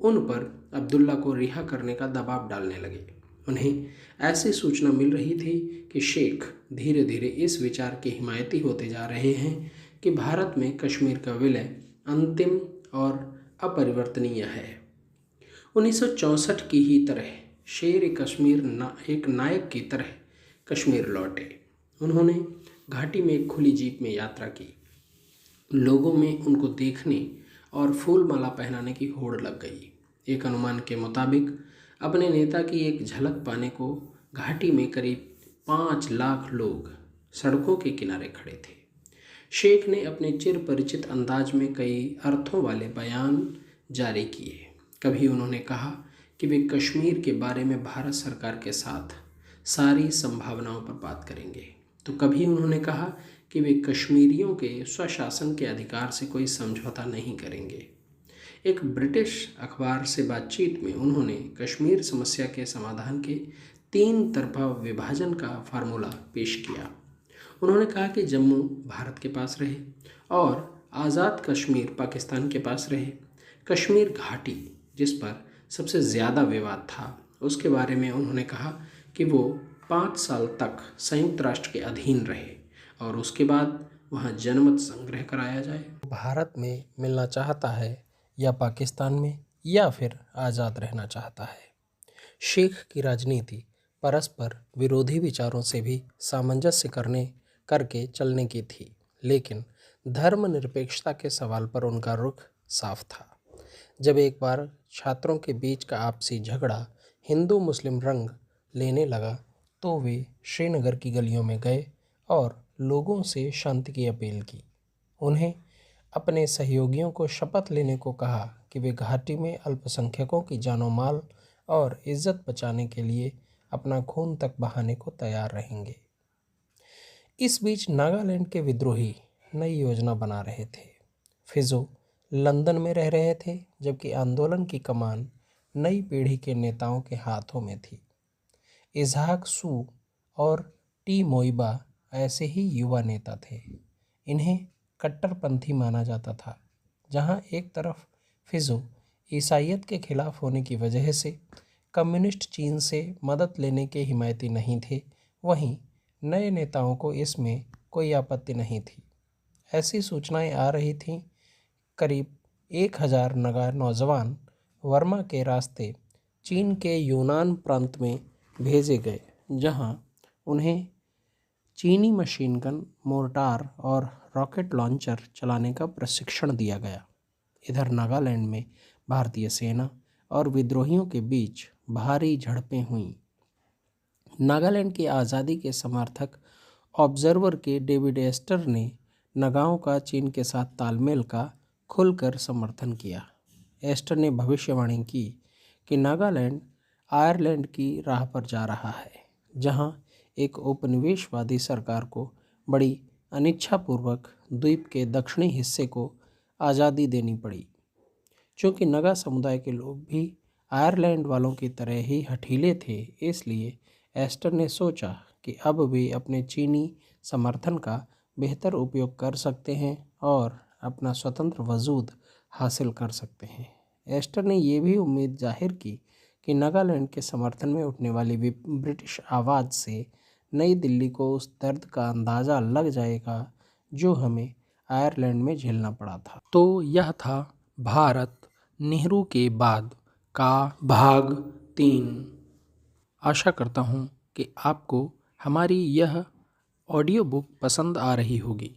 उन पर अब्दुल्ला को रिहा करने का दबाव डालने लगे। उन्हें ऐसी सूचना मिल रही थी कि शेख धीरे धीरे इस विचार के हिमायती होते जा रहे हैं कि भारत में कश्मीर का विलय अंतिम और अपरिवर्तनीय है। 1964 की ही तरह शेर कश्मीर एक नायक की तरह कश्मीर लौटे। उन्होंने घाटी में एक खुली जीप में यात्रा की। लोगों में उनको देखने और फूल माला पहनाने की होड़ लग गई। एक अनुमान के मुताबिक अपने नेता की एक झलक पाने को घाटी में करीब 5 लाख लोग सड़कों के किनारे खड़े थे। शेख ने अपने चिर परिचित अंदाज में कई अर्थों वाले बयान जारी किए। कभी उन्होंने कहा कि वे कश्मीर के बारे में भारत सरकार के साथ सारी संभावनाओं पर बात करेंगे, तो कभी उन्होंने कहा कि वे कश्मीरियों के स्वशासन के अधिकार से कोई समझौता नहीं करेंगे। एक ब्रिटिश अखबार से बातचीत में उन्होंने कश्मीर समस्या के समाधान के 3 तरफा विभाजन का फार्मूला पेश किया। उन्होंने कहा कि जम्मू भारत के पास रहे और आज़ाद कश्मीर पाकिस्तान के पास रहे। कश्मीर घाटी, जिस पर सबसे ज़्यादा विवाद था, उसके बारे में उन्होंने कहा कि वो 5 साल तक संयुक्त राष्ट्र के अधीन रहे और उसके बाद वहाँ जनमत संग्रह कराया जाए। भारत में मिलना चाहता है या पाकिस्तान में, या फिर आज़ाद रहना चाहता है। शेख की राजनीति परस्पर विरोधी विचारों से भी सामंजस्य करके चलने की थी, लेकिन धर्मनिरपेक्षता के सवाल पर उनका रुख साफ था। जब एक बार छात्रों के बीच का आपसी झगड़ा हिंदू मुस्लिम रंग लेने लगा तो वे श्रीनगर की गलियों में गए और लोगों से शांति की अपील की। उन्हें अपने सहयोगियों को शपथ लेने को कहा कि वे घाटी में अल्पसंख्यकों की जानो माल और इज्जत बचाने के लिए अपना खून तक बहाने को तैयार रहेंगे। इस बीच नागालैंड के विद्रोही नई योजना बना रहे थे। फिजो लंदन में रह रहे थे, जबकि आंदोलन की कमान नई पीढ़ी के नेताओं के हाथों में थी। इजहाक सू और टी मोइबा ऐसे ही युवा नेता थे। इन्हें कट्टरपंथी माना जाता था। जहां एक तरफ फिजो ईसाइयत के खिलाफ होने की वजह से कम्युनिस्ट चीन से मदद लेने के हिमायती नहीं थे, वहीं नए नेताओं को इसमें कोई आपत्ति नहीं थी। ऐसी सूचनाएं आ रही थीं। करीब 1000 नौजवान वर्मा के रास्ते चीन के यूनान प्रांत में भेजे गए, जहां उन्हें चीनी मशीन गन, मोर्टार और रॉकेट लॉन्चर चलाने का प्रशिक्षण दिया गया। इधर नागालैंड में भारतीय सेना और विद्रोहियों के बीच भारी झड़पें हुईं। नागालैंड की आज़ादी के समर्थक ऑब्जर्वर के डेविड एस्टर ने नगाओं का चीन के साथ तालमेल का खुलकर समर्थन किया। एस्टर ने भविष्यवाणी की कि नागालैंड आयरलैंड की राह पर जा रहा है, जहां एक उपनिवेशवादी सरकार को बड़ी अनिच्छापूर्वक द्वीप के दक्षिणी हिस्से को आज़ादी देनी पड़ी। चूँकि नगा समुदाय के लोग भी आयरलैंड वालों की तरह ही हठीले थे, इसलिए एस्टर ने सोचा कि अब वे अपने चीनी समर्थन का बेहतर उपयोग कर सकते हैं और अपना स्वतंत्र वजूद हासिल कर सकते हैं। एस्टर ने यह भी उम्मीद जाहिर की कि नागालैंड के समर्थन में उठने वाली ब्रिटिश आवाज़ से नई दिल्ली को उस दर्द का अंदाज़ा लग जाएगा जो हमें आयरलैंड में झेलना पड़ा था। तो यह था भारत नेहरू के बाद का भाग 3। आशा करता हूँ कि आपको हमारी यह ऑडियो बुक पसंद आ रही होगी।